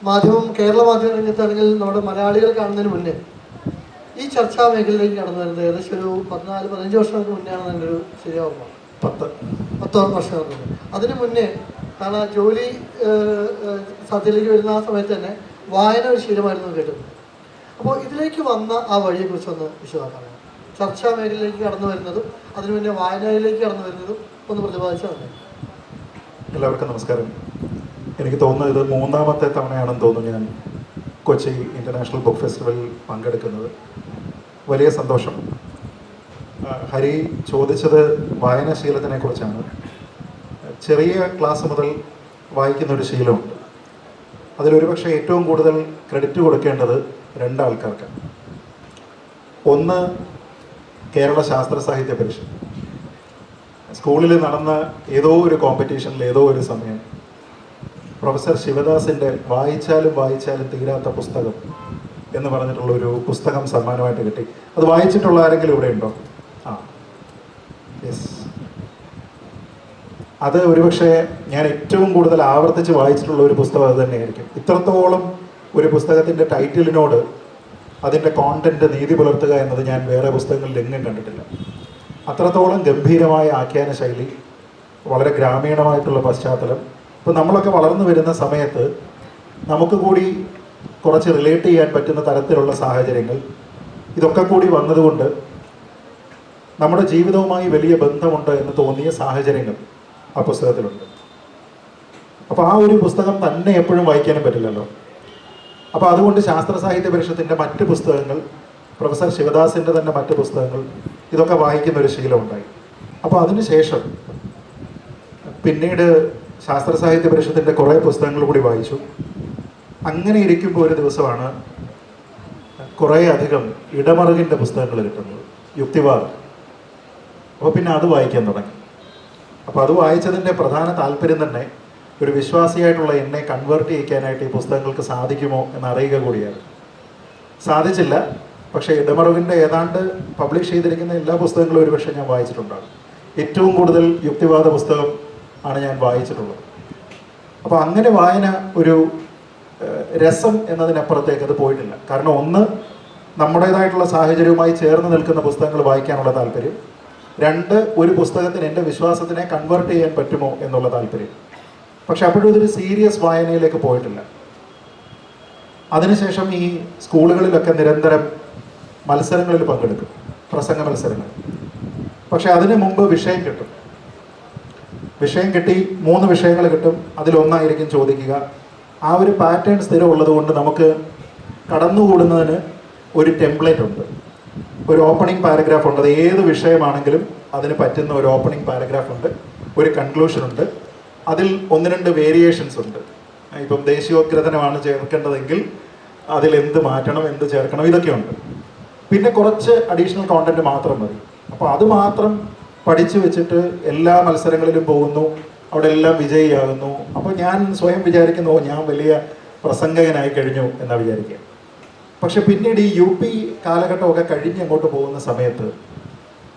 കേരള മാധ്യമ രംഗത്താണെങ്കിൽ നമ്മുടെ മലയാളികൾ കാണുന്നതിന് മുന്നേ ഈ ചർച്ചാ മേഖലയിലേക്ക് കടന്നു വരുന്നത് ഏകദേശം ഒരു 14-15 വർഷങ്ങൾക്ക് മുന്നെയാണ് എൻ്റെ ഒരു ശരിയാവുക. 10 വർഷങ്ങൾക്ക് മുന്നേ. അതിന് മുന്നേ കാരണം ജോലി സാധ്യതയിലേക്ക് വരുന്ന ആ സമയത്ത് തന്നെ വായന ഒരു ശീലമായിരുന്നു കേട്ടത്. അപ്പോൾ ഇതിലേക്ക് വന്ന ആ വഴിയെക്കുറിച്ചൊന്ന് വിശദമാക്കാനാണ്. ചർച്ചാ മേഖലയിലേക്ക് കടന്നു വരുന്നതും അതിനു മുന്നേ വായനയിലേക്ക് കടന്നു വരുന്നതും ഒന്ന് പ്രതിപാദിച്ചാൽ മതി. എല്ലാവർക്കും നമസ്കാരം. എനിക്ക് തോന്നുന്നത് ഇത് 3ാമത്തെ തവണയാണെന്ന് തോന്നുന്നു ഞാൻ കൊച്ചി ഇൻ്റർനാഷണൽ ബുക്ക് ഫെസ്റ്റിവലിൽ പങ്കെടുക്കുന്നത്. വലിയ സന്തോഷം. ഹരി ചോദിച്ചത് വായനാശീലത്തിനെ കുറിച്ചാണ്. ചെറിയ ക്ലാസ് മുതൽ വായിക്കുന്നൊരു ശീലമുണ്ട്. അതിലൊരുപക്ഷെ ഏറ്റവും കൂടുതൽ ക്രെഡിറ്റ് കൊടുക്കേണ്ടത് 2 ആൾക്കാർക്കാണ്. ഒന്ന് കേരള ശാസ്ത്ര സാഹിത്യ പരിഷത്ത്. സ്കൂളിൽ നടന്ന ഏതോ ഒരു കോമ്പറ്റീഷനിൽ ഏതോ ഒരു സമയം പ്രൊഫസർ ശിവദാസിൻ്റെ വായിച്ചാലും തീരാത്ത പുസ്തകം എന്ന് പറഞ്ഞിട്ടുള്ള ഒരു പുസ്തകം സമ്മാനമായിട്ട് കിട്ടി. അത് വായിച്ചിട്ടുള്ള ആരെങ്കിലും ഇവിടെ ഉണ്ടോ? യെസ്. അത് ഒരുപക്ഷെ ഞാൻ ഏറ്റവും കൂടുതൽ ആവർത്തിച്ച് വായിച്ചിട്ടുള്ള ഒരു പുസ്തകം അത് തന്നെയായിരിക്കും. ഇത്രത്തോളം ഒരു പുസ്തകത്തിൻ്റെ ടൈറ്റിലിനോട് അതിൻ്റെ കോണ്ടന്റ് നീതി പുലർത്തുക എന്നത് ഞാൻ വേറെ പുസ്തകങ്ങളിൽ എങ്ങും കണ്ടിട്ടില്ല. അത്രത്തോളം ഗംഭീരമായ ആഖ്യാന ശൈലി, വളരെ ഗ്രാമീണമായിട്ടുള്ള പശ്ചാത്തലം. ഇപ്പോൾ നമ്മളൊക്കെ വളർന്നു വരുന്ന സമയത്ത് നമുക്ക് കൂടി കുറച്ച് റിലേറ്റ് ചെയ്യാൻ പറ്റുന്ന തരത്തിലുള്ള സാഹചര്യങ്ങൾ, ഇതൊക്കെ കൂടി വന്നതുകൊണ്ട് നമ്മുടെ ജീവിതവുമായി വലിയ ബന്ധമുണ്ട് എന്ന് തോന്നിയ സാഹചര്യങ്ങൾ ആ പുസ്തകത്തിലുണ്ട്. അപ്പോൾ ആ ഒരു പുസ്തകം തന്നെ എപ്പോഴും വായിക്കാനും പറ്റില്ലല്ലോ. അപ്പോൾ അതുകൊണ്ട് ശാസ്ത്ര സാഹിത്യ പരിഷത്തിൻ്റെ മറ്റ് പുസ്തകങ്ങൾ, പ്രൊഫസർ ശിവദാസിൻ്റെ തന്നെ മറ്റ് പുസ്തകങ്ങൾ, ഇതൊക്കെ വായിക്കുന്ന ഒരു ശീലമുണ്ടായി. അപ്പോൾ അതിനുശേഷം പിന്നീട് ശാസ്ത്ര സാഹിത്യ പരിഷത്തിൻ്റെ കുറേ പുസ്തകങ്ങൾ കൂടി വായിച്ചു. അങ്ങനെ ഇരിക്കുമ്പോൾ ഒരു ദിവസമാണ് കുറേ അധികം ഇടമറുകിൻ്റെ പുസ്തകങ്ങൾ കിട്ടുന്നത്, യുക്തിവാദം. അപ്പോൾ പിന്നെ അത് വായിക്കാൻ തുടങ്ങി. അപ്പോൾ അത് വായിച്ചതിൻ്റെ പ്രധാന താല്പര്യം തന്നെ ഒരു വിശ്വാസിയായിട്ടുള്ള എന്നെ കൺവേർട്ട് ചെയ്യിക്കാനായിട്ട് ഈ പുസ്തകങ്ങൾക്ക് സാധിക്കുമോ എന്നറിയുക കൂടിയാണ്. സാധിച്ചില്ല. പക്ഷേ ഇടമറുകിൻ്റെ ഏതാണ്ട് പബ്ലിഷ് ചെയ്തിരിക്കുന്ന എല്ലാ പുസ്തകങ്ങളും ഒരുപക്ഷെ ഞാൻ വായിച്ചിട്ടുണ്ടാകും. ഏറ്റവും കൂടുതൽ യുക്തിവാദ പുസ്തകം ആണ് ഞാൻ വായിച്ചിട്ടുള്ളത്. അപ്പോൾ അങ്ങനെ വായന ഒരു രസം എന്നതിനപ്പുറത്തേക്ക് അത് പോയിട്ടില്ല. കാരണം ഒന്ന്, നമ്മുടേതായിട്ടുള്ള സാഹചര്യവുമായി ചേർന്ന് നിൽക്കുന്ന പുസ്തകങ്ങൾ വായിക്കാനുള്ള താല്പര്യം. 2, ഒരു പുസ്തകത്തിന് എൻ്റെ വിശ്വാസത്തിനെ കൺവേർട്ട് ചെയ്യാൻ പറ്റുമോ എന്നുള്ള താല്പര്യം. പക്ഷെ അപ്പോഴും ഇതൊരു സീരിയസ് വായനയിലേക്ക് പോയിട്ടില്ല. അതിനുശേഷം ഈ സ്കൂളുകളിലൊക്കെ നിരന്തരം മത്സരങ്ങളിൽ പങ്കെടുക്കും, പ്രസംഗ മത്സരങ്ങൾ. പക്ഷെ അതിന് മുമ്പ് വിഷയം കിട്ടും. വിഷയം കിട്ടി 3 വിഷയങ്ങൾ കിട്ടും. അതിലൊന്നായിരിക്കും ചോദിക്കുക. ആ ഒരു പാറ്റേൺ സ്ഥിരമുള്ളത് കൊണ്ട് നമുക്ക് കടന്നുകൂടുന്നതിന് ഒരു ടെംപ്ലേറ്റ് ഉണ്ട്, ഒരു ഓപ്പണിംഗ് പാരഗ്രാഫ് ഉണ്ട്. അത് ഏത് വിഷയമാണെങ്കിലും അതിന് പറ്റുന്ന ഒരു ഓപ്പണിംഗ് പാരഗ്രാഫ് ഉണ്ട്, ഒരു കൺക്ലൂഷൻ ഉണ്ട്. അതിൽ 1-2 വേരിയേഷൻസ് ഉണ്ട്. ഇപ്പം ദേശീയോദ്ഗ്രഥനമാണ് ചേർക്കേണ്ടതെങ്കിൽ അതിൽ എന്ത് മാറ്റണം, എന്ത് ചേർക്കണം, ഇതൊക്കെയുണ്ട്. പിന്നെ കുറച്ച് അഡീഷണൽ കോണ്ടന്റ് മാത്രം മതി. അപ്പോൾ അത് മാത്രം പഠിച്ചു വെച്ചിട്ട് എല്ലാ മത്സരങ്ങളിലും പോകുന്നു, അവിടെ എല്ലാം വിജയിയാകുന്നു. അപ്പോൾ ഞാൻ സ്വയം വിചാരിക്കുന്നു ഞാൻ വലിയ പ്രസംഗകനായി കഴിഞ്ഞു എന്നാണ് വിചാരിക്കുക. പക്ഷെ പിന്നീട് ഈ UP കാലഘട്ടമൊക്കെ കഴിഞ്ഞ് അങ്ങോട്ട് പോകുന്ന സമയത്ത്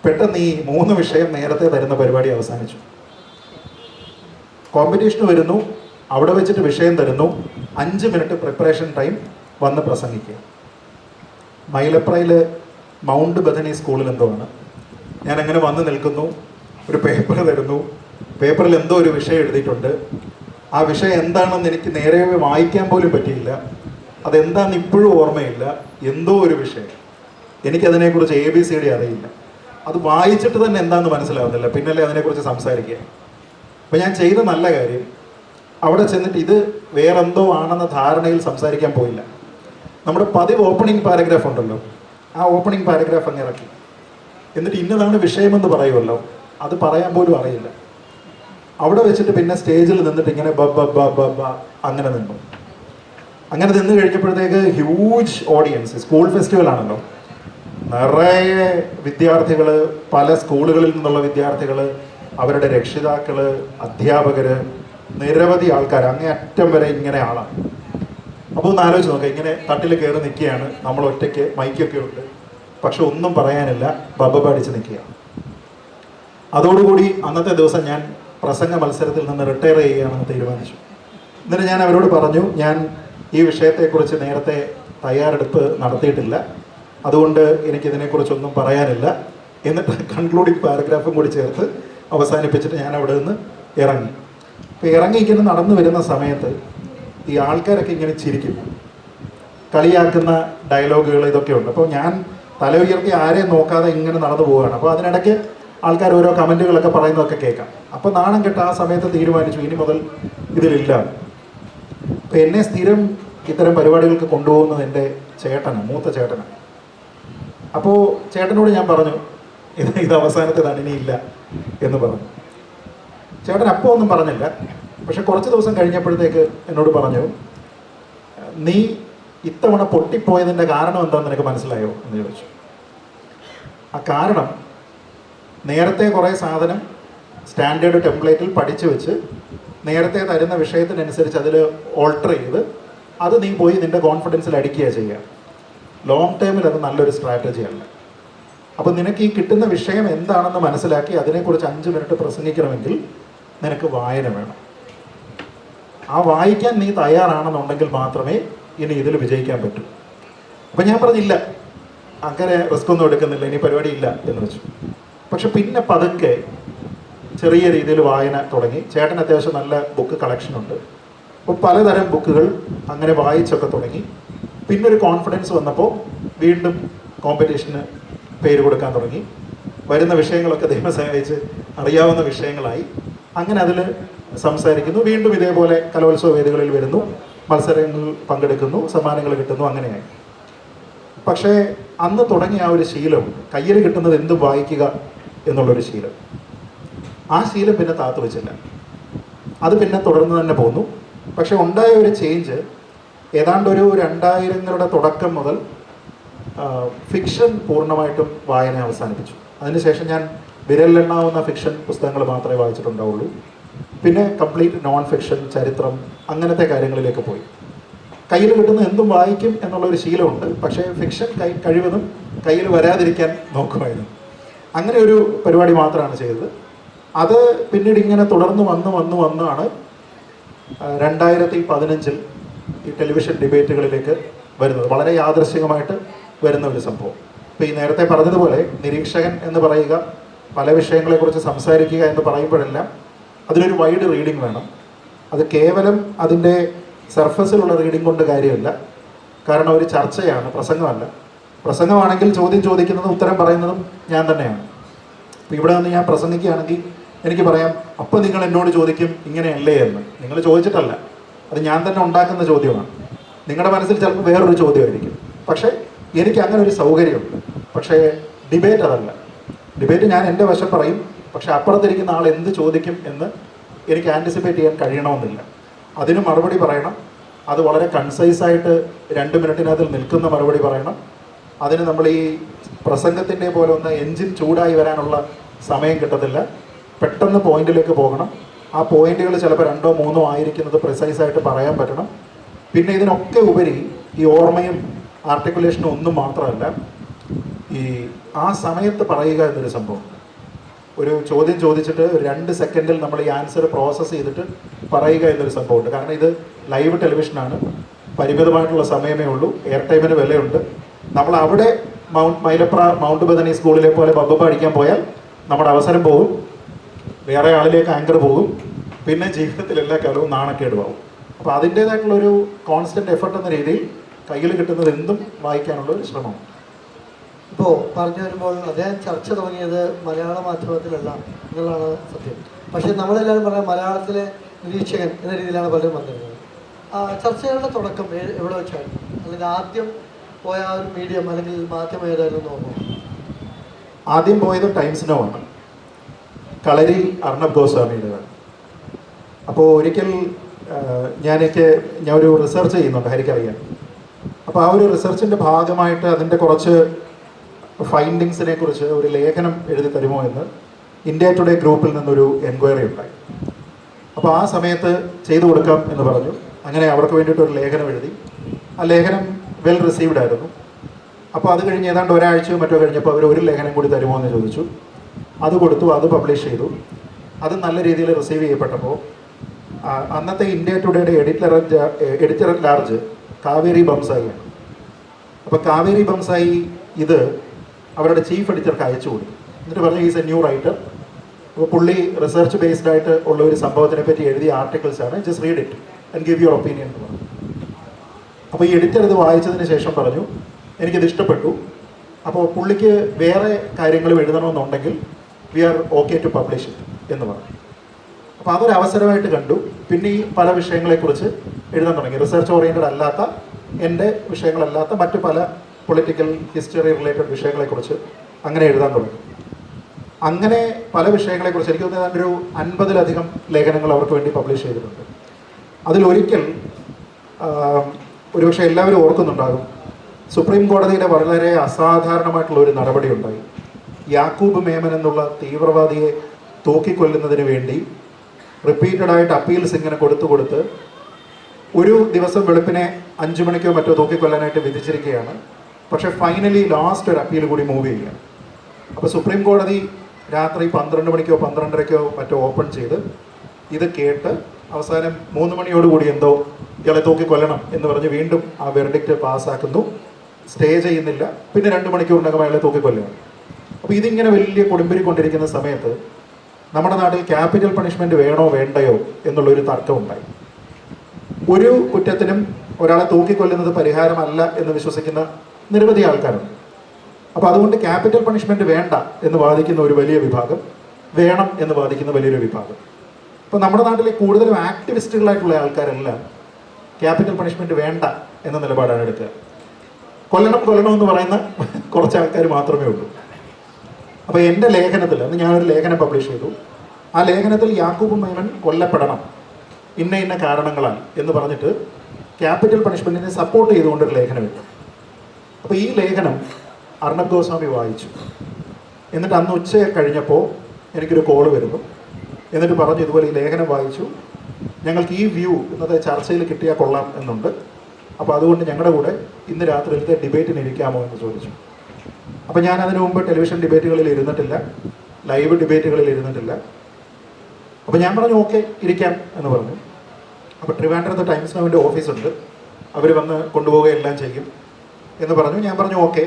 പെട്ടെന്ന് ഈ 3 വിഷയം നേരത്തെ തരുന്ന പരിപാടി അവസാനിച്ചു. കോമ്പറ്റീഷന് വരുന്നു, അവിടെ വെച്ചിട്ട് വിഷയം തരുന്നു, 5 മിനിറ്റ് പ്രിപ്പറേഷൻ ടൈം, വന്ന് പ്രസംഗിക്കുക. മൈലപ്രയിൽ മൗണ്ട് ബഥനി സ്കൂളിൽ എന്തോ ആണ്. ഞാൻ അങ്ങനെ വന്ന് നിൽക്കുന്നു, ഒരു പേപ്പർ തരുന്നു. പേപ്പറിൽ എന്തോ ഒരു വിഷയം എഴുതിയിട്ടുണ്ട്. ആ വിഷയം എന്താണെന്ന് എനിക്ക് നേരെ വായിക്കാൻ പോലും പറ്റിയില്ല. അതെന്താണെന്ന് ഇപ്പോഴും ഓർമ്മയില്ല. എന്തോ ഒരു വിഷയം, എനിക്കതിനെക്കുറിച്ച് ABCD അറിയില്ല. അത് വായിച്ചിട്ട് തന്നെ എന്താണെന്ന് മനസ്സിലാവുന്നില്ല. പിന്നല്ലേ അതിനെക്കുറിച്ച് സംസാരിക്കുക. അപ്പോൾ ഞാൻ ചെയ്ത നല്ല കാര്യം, അവിടെ ചെന്നിട്ട് ഇത് വേറെന്തോ ആണെന്ന ധാരണയിൽ സംസാരിക്കാൻ പോയില്ല. നമ്മുടെ പതിവ് ഓപ്പണിംഗ് പാരഗ്രാഫ് ഉണ്ടല്ലോ, ആ ഓപ്പണിംഗ് പാരഗ്രാഫ് അങ്ങ് ഇറക്കി. എന്നിട്ട് ഇന്നതാണ് വിഷയമെന്ന് പറയുമല്ലോ, അത് പറയാൻ പോലും അറിയില്ല. അവിടെ വെച്ചിട്ട് പിന്നെ സ്റ്റേജിൽ നിന്നിട്ട് ഇങ്ങനെ അങ്ങനെ നിന്നു. അങ്ങനെ നിന്ന് കഴിഞ്ഞപ്പോഴത്തേക്ക് ഹ്യൂജ് ഓഡിയൻസ്, സ്കൂൾ ഫെസ്റ്റിവൽ ആണല്ലോ, നിറയെ വിദ്യാർത്ഥികൾ, പല സ്കൂളുകളിൽ നിന്നുള്ള വിദ്യാർത്ഥികൾ, അവരുടെ രക്ഷിതാക്കൾ, അധ്യാപകർ, നിരവധി ആൾക്കാർ, അങ്ങേ അറ്റം വരെ ഇങ്ങനെ ആളാണ്. അപ്പോൾ ഒന്ന് ആലോചിച്ച് നോക്കാം, ഇങ്ങനെ തട്ടിൽ കയറി നിൽക്കുകയാണ് നമ്മൾ, ഒറ്റയ്ക്ക്, മൈക്കൊക്കെ ഉണ്ട്, പക്ഷെ ഒന്നും പറയാനില്ല, അടിച്ച് നിൽക്കുക. അതോടുകൂടി അന്നത്തെ ദിവസം ഞാൻ പ്രസംഗ മത്സരത്തിൽ നിന്ന് റിട്ടയർ ചെയ്യുകയാണെന്ന് തീരുമാനിച്ചു. എന്നിട്ട് ഞാൻ അവരോട് പറഞ്ഞു, ഞാൻ ഈ വിഷയത്തെക്കുറിച്ച് നേരത്തെ തയ്യാറെടുപ്പ് നടത്തിയിട്ടില്ല, അതുകൊണ്ട് എനിക്കിതിനെക്കുറിച്ചൊന്നും പറയാനില്ല. എന്നിട്ട് കൺക്ലൂഡിങ് പാരഗ്രാഫും കൂടി ചേർത്ത് അവസാനിപ്പിച്ചിട്ട് ഞാൻ അവിടെ നിന്ന് ഇറങ്ങി. അപ്പോൾ ഇറങ്ങി ഇങ്ങനെ നടന്നു വരുന്ന സമയത്ത് ഈ ആൾക്കാരൊക്കെ ഇങ്ങനെ ചിരിക്കും, കളിയാക്കുന്ന ഡയലോഗുകൾ ഇതൊക്കെ ഉണ്ട്. അപ്പോൾ ഞാൻ തല ഉയർത്തി ആരെയും നോക്കാതെ ഇങ്ങനെ നടന്നു പോവുകയാണ്. അപ്പോൾ അതിനിടയ്ക്ക് ആൾക്കാർ ഓരോ കമൻറ്റുകളൊക്കെ പറയുന്നതൊക്കെ കേൾക്കാം. അപ്പോൾ നാണം കെട്ട് ആ സമയത്ത് തീരുമാനിച്ചു ഇനി മുതൽ ഇതിലില്ല. അപ്പോൾ എന്നെ സ്ഥിരം ഇത്തരം പരിപാടികൾക്ക് കൊണ്ടുപോകുന്നത് എൻ്റെ ചേട്ടനാണ്, മൂത്ത ചേട്ടനാണ്. അപ്പോൾ ചേട്ടനോട് ഞാൻ പറഞ്ഞു ഇത് അവസാനത്തേതാണ്, ഇനിയില്ല എന്ന് പറഞ്ഞു. ചേട്ടൻ അപ്പോൾ ഒന്നും പറഞ്ഞില്ല. പക്ഷെ കുറച്ച് ദിവസം കഴിഞ്ഞപ്പോഴത്തേക്ക് എന്നോട് പറഞ്ഞു, നീ ഇത്തവണ പൊട്ടിപ്പോയതിൻ്റെ കാരണം എന്താണെന്ന് നിനക്ക് മനസ്സിലായോ എന്ന് ചോദിച്ചു. ആ കാരണം, നേരത്തെ കുറേ സാധനം സ്റ്റാൻഡേർഡ് ടെംപ്ലേറ്റിൽ പഠിച്ചു വെച്ച് നേരത്തെ തരുന്ന വിഷയത്തിനനുസരിച്ച് അതിൽ ഓൾട്ടർ ചെയ്ത് അത് നീ പോയി നിൻ്റെ കോൺഫിഡൻസിൽ അടിക്കുക ചെയ്യുക. ലോങ് ടേമിൽ അത് നല്ലൊരു സ്ട്രാറ്റജിയല്ല. അപ്പോൾ നിനക്ക് ഈ കിട്ടുന്ന വിഷയം എന്താണെന്ന് മനസ്സിലാക്കി അതിനെക്കുറിച്ച് 5 മിനിറ്റ് പ്രസംഗിക്കണമെങ്കിൽ നിനക്ക് വായന വേണം. ആ വായിക്കാൻ നീ തയ്യാറാണെന്നുണ്ടെങ്കിൽ മാത്രമേ ഇനി ഇതിൽ വിജയിക്കാൻ പറ്റൂ. അപ്പം ഞാൻ പറഞ്ഞില്ല, അങ്ങനെ റിസ്ക് ഒന്നും എടുക്കുന്നില്ല, ഇനി പരിപാടി ഇല്ല എന്ന് വെച്ചു. പക്ഷെ പിന്നെ പതുക്കെ ചെറിയ രീതിയിൽ വായന തുടങ്ങി. ചേട്ടൻ അത്യാവശ്യം നല്ല ബുക്ക് കളക്ഷൻ ഉണ്ട്. അപ്പോൾ പലതരം ബുക്കുകൾ അങ്ങനെ വായിച്ചൊക്കെ തുടങ്ങി. പിന്നെ ഒരു കോൺഫിഡൻസ് വന്നപ്പോൾ വീണ്ടും കോമ്പറ്റീഷന് പേര് കൊടുക്കാൻ തുടങ്ങി. വരുന്ന വിഷയങ്ങളൊക്കെ ദൈവം സഹായിച്ച് അറിയാവുന്ന വിഷയങ്ങളായി. അങ്ങനെ അതിൽ സംസാരിക്കുന്നു. വീണ്ടും ഇതേപോലെ കലോത്സവ വേദികളിൽ വരുന്നു, മത്സരങ്ങളിൽ പങ്കെടുക്കുന്നു, സമ്മാനങ്ങൾ കിട്ടുന്നു, അങ്ങനെയായി. പക്ഷേ അന്ന് തുടങ്ങിയ ആ ഒരു ശീലം, കയ്യിൽ കിട്ടുന്നത് എന്തും വായിക്കുക എന്നുള്ളൊരു ശീലം, ആ ശീലം പിന്നെ താത്തു വെച്ചില്ല. അത് പിന്നെ തുടർന്ന് തന്നെ പോന്നു. പക്ഷെ ഉണ്ടായ ഒരു ചേഞ്ച് ഏതാണ്ട് ഒരു 2000ങ്ങളുടെ തുടക്കം മുതൽ ഫിക്ഷൻ പൂർണ്ണമായിട്ടും വായന അവസാനിപ്പിച്ചു. അതിനുശേഷം ഞാൻ വിരലിലെണ്ണാവുന്ന ഫിക്ഷൻ പുസ്തകങ്ങൾ മാത്രമേ വായിച്ചിട്ടുണ്ടാവുള്ളൂ. പിന്നെ കംപ്ലീറ്റ് നോൺ ഫിക്ഷൻ, ചരിത്രം, അങ്ങനത്തെ കാര്യങ്ങളിലേക്ക് പോയി. കയ്യിൽ കിട്ടുന്ന എന്തും വായിക്കും എന്നുള്ളൊരു ശീലമുണ്ട്. പക്ഷേ ഫിക്ഷൻ കഴിവതും കയ്യിൽ വരാതിരിക്കാൻ നോക്കുമായിരുന്നു. അങ്ങനെ ഒരു പരിപാടി മാത്രമാണ് ചെയ്തത്. അത് പിന്നീട് ഇങ്ങനെ തുടർന്ന് വന്നാണ് 2015 ഈ ടെലിവിഷൻ ഡിബേറ്റുകളിലേക്ക് വരുന്നത്. വളരെ യാദൃശ്ചികമായിട്ട് വരുന്ന ഒരു സംഭവം. ഇപ്പോൾ ഈ നേരത്തെ പറഞ്ഞതുപോലെ നിരീക്ഷകൻ എന്ന് പറയുക, പല വിഷയങ്ങളെക്കുറിച്ച് സംസാരിക്കുക എന്ന് പറയുമ്പോഴെല്ലാം അതിലൊരു വൈഡ് റീഡിങ് വേണം. അത് കേവലം അതിൻ്റെ സർഫസിലുള്ള റീഡിങ് കൊണ്ട് കാര്യമില്ല. കാരണം ഒരു ചർച്ചയാണ്, പ്രസംഗമല്ല. പ്രസംഗമാണെങ്കിൽ ചോദ്യം ചോദിക്കുന്നതും ഉത്തരം പറയുന്നതും ഞാൻ തന്നെയാണ്. അപ്പോൾ ഇവിടെ നിന്ന് ഞാൻ പ്രസംഗിക്കുകയാണെങ്കിൽ എനിക്ക് പറയാം, അപ്പോൾ നിങ്ങൾ എന്നോട് ചോദിക്കും ഇങ്ങനെയല്ലേ എന്ന്. നിങ്ങൾ ചോദിച്ചിട്ടല്ല, അത് ഞാൻ തന്നെ ഉണ്ടാക്കുന്ന ചോദ്യമാണ്. നിങ്ങളുടെ മനസ്സിൽ ചിലപ്പോൾ വേറൊരു ചോദ്യമായിരിക്കും. പക്ഷേ എനിക്ക് അങ്ങനെ ഒരു സൗകര്യമുണ്ട്. പക്ഷേ ഡിബേറ്റ് അതല്ല. ഡിബേറ്റ് ഞാൻ എൻ്റെ വശം പറയും, പക്ഷേ അപ്പുറത്തിരിക്കുന്ന ആൾ എന്ത് ചോദിക്കും എന്ന് എനിക്ക് ആൻറ്റിസിപ്പേറ്റ് ചെയ്യാൻ കഴിയണമെന്നില്ല. അതിന് മറുപടി പറയണം. അത് വളരെ കൺസൈസായിട്ട് 2 മിനിറ്റിനകത്തിൽ നിൽക്കുന്ന മറുപടി പറയണം. അതിന് നമ്മൾ ഈ പ്രസംഗത്തിൻ്റെ പോലെ ഒന്ന് എൻജിൻ ചൂടായി വരാനുള്ള സമയം കിട്ടത്തില്ല. പെട്ടെന്ന് പോയിന്റിലേക്ക് പോകണം. ആ പോയിന്റുകൾ ചിലപ്പോൾ 2ഓ 3ഓ ആയിരിക്കുന്നത് പ്രിസൈസായിട്ട് പറയാൻ പറ്റണം. പിന്നെ ഇതിനൊക്കെ ഉപരി ഈ ഓർമ്മയും ആർട്ടിക്കുലേഷനും ഒന്നും മാത്രമല്ല, ഈ ആ സമയത്ത് പറയുക എന്നൊരു സംഭവം. ഒരു ചോദ്യം ചോദിച്ചിട്ട് 2 സെക്കൻഡിൽ നമ്മൾ ഈ ആൻസർ പ്രോസസ്സ് ചെയ്തിട്ട് പറയുക എന്നൊരു സംഭവമുണ്ട്. കാരണം ഇത് ലൈവ് ടെലിവിഷനാണ്, പരിമിതമായിട്ടുള്ള സമയമേ ഉള്ളൂ, എയർ ടൈമിന് വിലയുണ്ട്. നമ്മൾ അവിടെ മൗണ്ട് ബദനി സ്കൂളിലെ പോലെ ബബ്ബ അടിക്കാൻ പോയാൽ നമ്മുടെ അവസരം പോകും, വേറെ ആളിലേക്ക് ആങ്കർ പോകും, പിന്നെ ജീവിതത്തിൽ എല്ലാ കാലവും നാണക്കേടുമാവും. അപ്പോൾ അതിൻ്റേതായിട്ടുള്ളൊരു കോൺസ്റ്റൻറ്റ് എഫർട്ട് എന്ന രീതിയിൽ കയ്യിൽ കിട്ടുന്നത് എന്തും വായിക്കാനുള്ള ഒരു ശ്രമം. ഇപ്പോൾ പറഞ്ഞു വരുമ്പോൾ അദ്ദേഹം ചർച്ച തുടങ്ങിയത് മലയാള മാധ്യമത്തിലല്ല എന്നുള്ളതാണ് സത്യം. പക്ഷേ നമ്മളെല്ലാവരും പറയാം മലയാളത്തിലെ നിരീക്ഷകൻ എന്ന രീതിയിലാണ് പലരും വന്നിരുന്നത്. ചർച്ചകളുടെ തുടക്കം എവിടെ വെച്ചായിരുന്നു? അല്ലെങ്കിൽ ആദ്യം പോയ ആ ഒരു മീഡിയം അല്ലെങ്കിൽ മാധ്യമം ഏതായിരുന്നു നോക്കുക? ആദ്യം പോയത് ടൈംസ് നൗ ആണ്, കളരി അർണബ് ഗോസ്വാമിയുടേതാണ്. അപ്പോൾ ഒരിക്കൽ ഞാൻ ഒരു റിസർച്ച് ചെയ്യുന്നുണ്ട്, ഹരിക്കറിയാൻ. അപ്പോൾ ആ ഒരു റിസർച്ചിൻ്റെ ഭാഗമായിട്ട് അതിൻ്റെ കുറച്ച് ഫൈൻഡിങ്സിനെ കുറിച്ച് ഒരു ലേഖനം എഴുതി തരുമോ എന്ന് ഇന്ത്യ ടുഡേ ഗ്രൂപ്പിൽ നിന്നൊരു എൻക്വയറി ഉണ്ടായി. അപ്പോൾ ആ സമയത്ത് ചെയ്തു കൊടുക്കാം എന്ന് പറഞ്ഞു. അങ്ങനെ അവർക്ക് വേണ്ടിയിട്ട് ഒരു ലേഖനം എഴുതി. ആ ലേഖനം വെൽ റിസീവ്ഡ് ആയിരുന്നു. അപ്പോൾ അത് കഴിഞ്ഞ് ഏതാണ്ട് ഒരാഴ്ചയോ മറ്റോ കഴിഞ്ഞപ്പോൾ അവർ ഒരു ലേഖനം കൂടി തരുമോ എന്ന് ചോദിച്ചു. അത് കൊടുത്തു, അത് പബ്ലിഷ് ചെയ്തു. അത് നല്ല രീതിയിൽ റിസീവ് ചെയ്യപ്പെട്ടപ്പോൾ അന്നത്തെ ഇന്ത്യ ടുഡേയുടെ എഡിറ്റർ അറ്റ് ലാർജ് കാവേരി ബംസായിയാണ്. അപ്പോൾ കാവേരി ബംസായി ഇത് അവരുടെ ചീഫ് എഡിറ്റർക്ക് അയച്ചു കൊടുത്തു. എന്നിട്ട് പറഞ്ഞു ഈസ് എ ന്യൂ റൈറ്റർ. അപ്പോൾ പുള്ളി റിസർച്ച് ബേസ്ഡ് ആയിട്ട് ഉള്ള ഒരു സംഭവത്തിനെ പറ്റി എഴുതിയ ആർട്ടിക്കിൾസ് ആണ്, just read it and give your opinion എന്ന് പറഞ്ഞു. അപ്പോൾ ഈ എഡിറ്റർ ഇത് വായിച്ചതിന് ശേഷം പറഞ്ഞു എനിക്കിത് ഇഷ്ടപ്പെട്ടു, അപ്പോൾ പുള്ളിക്ക് വേറെ കാര്യങ്ങളും എഴുതണമെന്നുണ്ടെങ്കിൽ we are okay to publish it എന്ന് പറഞ്ഞു. അപ്പോൾ അതൊരു അവസരമായിട്ട് കണ്ടു. പിന്നെ ഈ പല വിഷയങ്ങളെക്കുറിച്ച് എഴുതാൻ തുടങ്ങി. റിസർച്ച് ഓറിയൻറ്റഡ് അല്ലാത്ത, എൻ്റെ വിഷയങ്ങളല്ലാത്ത മറ്റു പല പൊളിറ്റിക്കൽ ഹിസ്റ്ററി റിലേറ്റഡ് വിഷയങ്ങളെക്കുറിച്ച് അങ്ങനെ എഴുതാൻ തുടങ്ങി. അങ്ങനെ പല വിഷയങ്ങളെക്കുറിച്ച് എനിക്ക് തോന്നുന്നത് ഒരു 50-ലധികം ലേഖനങ്ങൾ അവർക്ക് വേണ്ടി പബ്ലിഷ് ചെയ്തിട്ടുണ്ട്. അതിലൊരിക്കൽ ഒരുപക്ഷെ എല്ലാവരും ഓർക്കുന്നുണ്ടാകും, സുപ്രീം കോടതിയുടെ വളരെ അസാധാരണമായിട്ടുള്ള ഒരു നടപടി ഉണ്ടായി. യാക്കൂബ് മേമൻ എന്നുള്ള തീവ്രവാദിയെ തൂക്കിക്കൊല്ലുന്നതിന് വേണ്ടി റിപ്പീറ്റഡായിട്ട് അപ്പീൽസ് ഇങ്ങനെ കൊടുത്ത് ഒരു ദിവസം വെളുപ്പിനെ 5 മണിക്കോ മറ്റോ തൂക്കിക്കൊല്ലാനായിട്ട് വിധിച്ചിരിക്കുകയാണ്. പക്ഷേ ഫൈനലി ലാസ്റ്റ് ഒരു അപ്പീൽ കൂടി മൂവ് ചെയ്യുക. അപ്പോൾ സുപ്രീം കോടതി രാത്രി 12 മണിക്കോ 12:30 മറ്റോ ഓപ്പൺ ചെയ്ത് ഇത് കേട്ട് അവസാനം 3 മണിയോടുകൂടി എന്തോ ഇയാളെ തൂക്കിക്കൊല്ലണം എന്ന് പറഞ്ഞ് വീണ്ടും ആ വെർഡിക്റ്റ് പാസ്സാക്കുന്നു. സ്റ്റേ ചെയ്യുന്നില്ല. പിന്നെ 2 മണിക്കൂറിനകം അയാളെ തൂക്കിക്കൊല്ലുകയാണ്. അപ്പോൾ ഇതിങ്ങനെ വലിയ കൊടുമ്പിരി കൊണ്ടിരിക്കുന്ന സമയത്ത് നമ്മുടെ നാട്ടിൽ ക്യാപിറ്റൽ പണിഷ്മെൻറ്റ് വേണോ വേണ്ടയോ എന്നുള്ളൊരു തർക്കമുണ്ടായി. ഒരു കുറ്റത്തിനും ഒരാളെ തൂക്കിക്കൊല്ലുന്നത് പരിഹാരമല്ല എന്ന് വിശ്വസിക്കുന്ന നിരവധി ആൾക്കാരുണ്ട്. അപ്പോൾ അതുകൊണ്ട് ക്യാപിറ്റൽ പണിഷ്മെൻറ്റ് വേണ്ട എന്ന് വാദിക്കുന്ന ഒരു വലിയ വിഭാഗം, വേണം എന്ന് വാദിക്കുന്ന വലിയൊരു വിഭാഗം. അപ്പോൾ നമ്മുടെ നാട്ടിലെ കൂടുതലും ആക്ടിവിസ്റ്റുകളായിട്ടുള്ള ആൾക്കാരെല്ലാം ക്യാപിറ്റൽ പണിഷ്മെൻറ്റ് വേണ്ട എന്ന നിലപാടാണ് എടുക്കുക. കൊല്ലണം എന്ന് പറയുന്ന കുറച്ച് ആൾക്കാർ മാത്രമേ ഉള്ളൂ. അപ്പോൾ എൻ്റെ ലേഖനത്തിൽ, അന്ന് ഞാനൊരു ലേഖനം പബ്ലിഷ് ചെയ്തു. ആ ലേഖനത്തിൽ യാക്കൂബ് മേമൻ കൊല്ലപ്പെടണം ഇന്ന കാരണങ്ങളാൽ എന്ന് പറഞ്ഞിട്ട് ക്യാപിറ്റൽ പണിഷ്മെൻറ്റിനെ സപ്പോർട്ട് ചെയ്തുകൊണ്ടൊരു ലേഖനം ഇട്ടു. അപ്പോൾ ഈ ലേഖനം അർണബ് ഗോസ്വാമി വായിച്ചു. എന്നിട്ട് അന്ന് ഉച്ച കഴിഞ്ഞപ്പോൾ എനിക്കൊരു കോള് വരുന്നു. എന്നിട്ട് പറഞ്ഞു ഇതുപോലെ ഈ ലേഖനം വായിച്ചു, ഞങ്ങൾക്ക് ഈ വ്യൂ ഇന്നത്തെ ചർച്ചയിൽ കിട്ടിയാൽ കൊള്ളാം എന്നുണ്ട്. അപ്പോൾ അതുകൊണ്ട് ഞങ്ങളുടെ കൂടെ ഇന്ന് രാത്രിയിലത്തെ ഡിബേറ്റിന് ഇരിക്കാമോ എന്ന് ചോദിച്ചു. അപ്പോൾ ഞാൻ അതിനു മുമ്പ് ടെലിവിഷൻ ഡിബേറ്റുകളിൽ ഇരുന്നിട്ടില്ല, ലൈവ് ഡിബേറ്റുകളിൽ ഇരുന്നിട്ടില്ല. അപ്പോൾ ഞാൻ പറഞ്ഞു ഓക്കെ ഇരിക്കാം എന്ന് പറഞ്ഞു. അപ്പോൾ ട്രിവാൻഡ്രത്ത് ടൈംസ് നൗവിൻ്റെ ഓഫീസുണ്ട്, അവർ വന്ന് കൊണ്ടുപോവുകയെല്ലാം ചെയ്യും എന്ന് പറഞ്ഞു. ഞാൻ പറഞ്ഞു ഓക്കെ.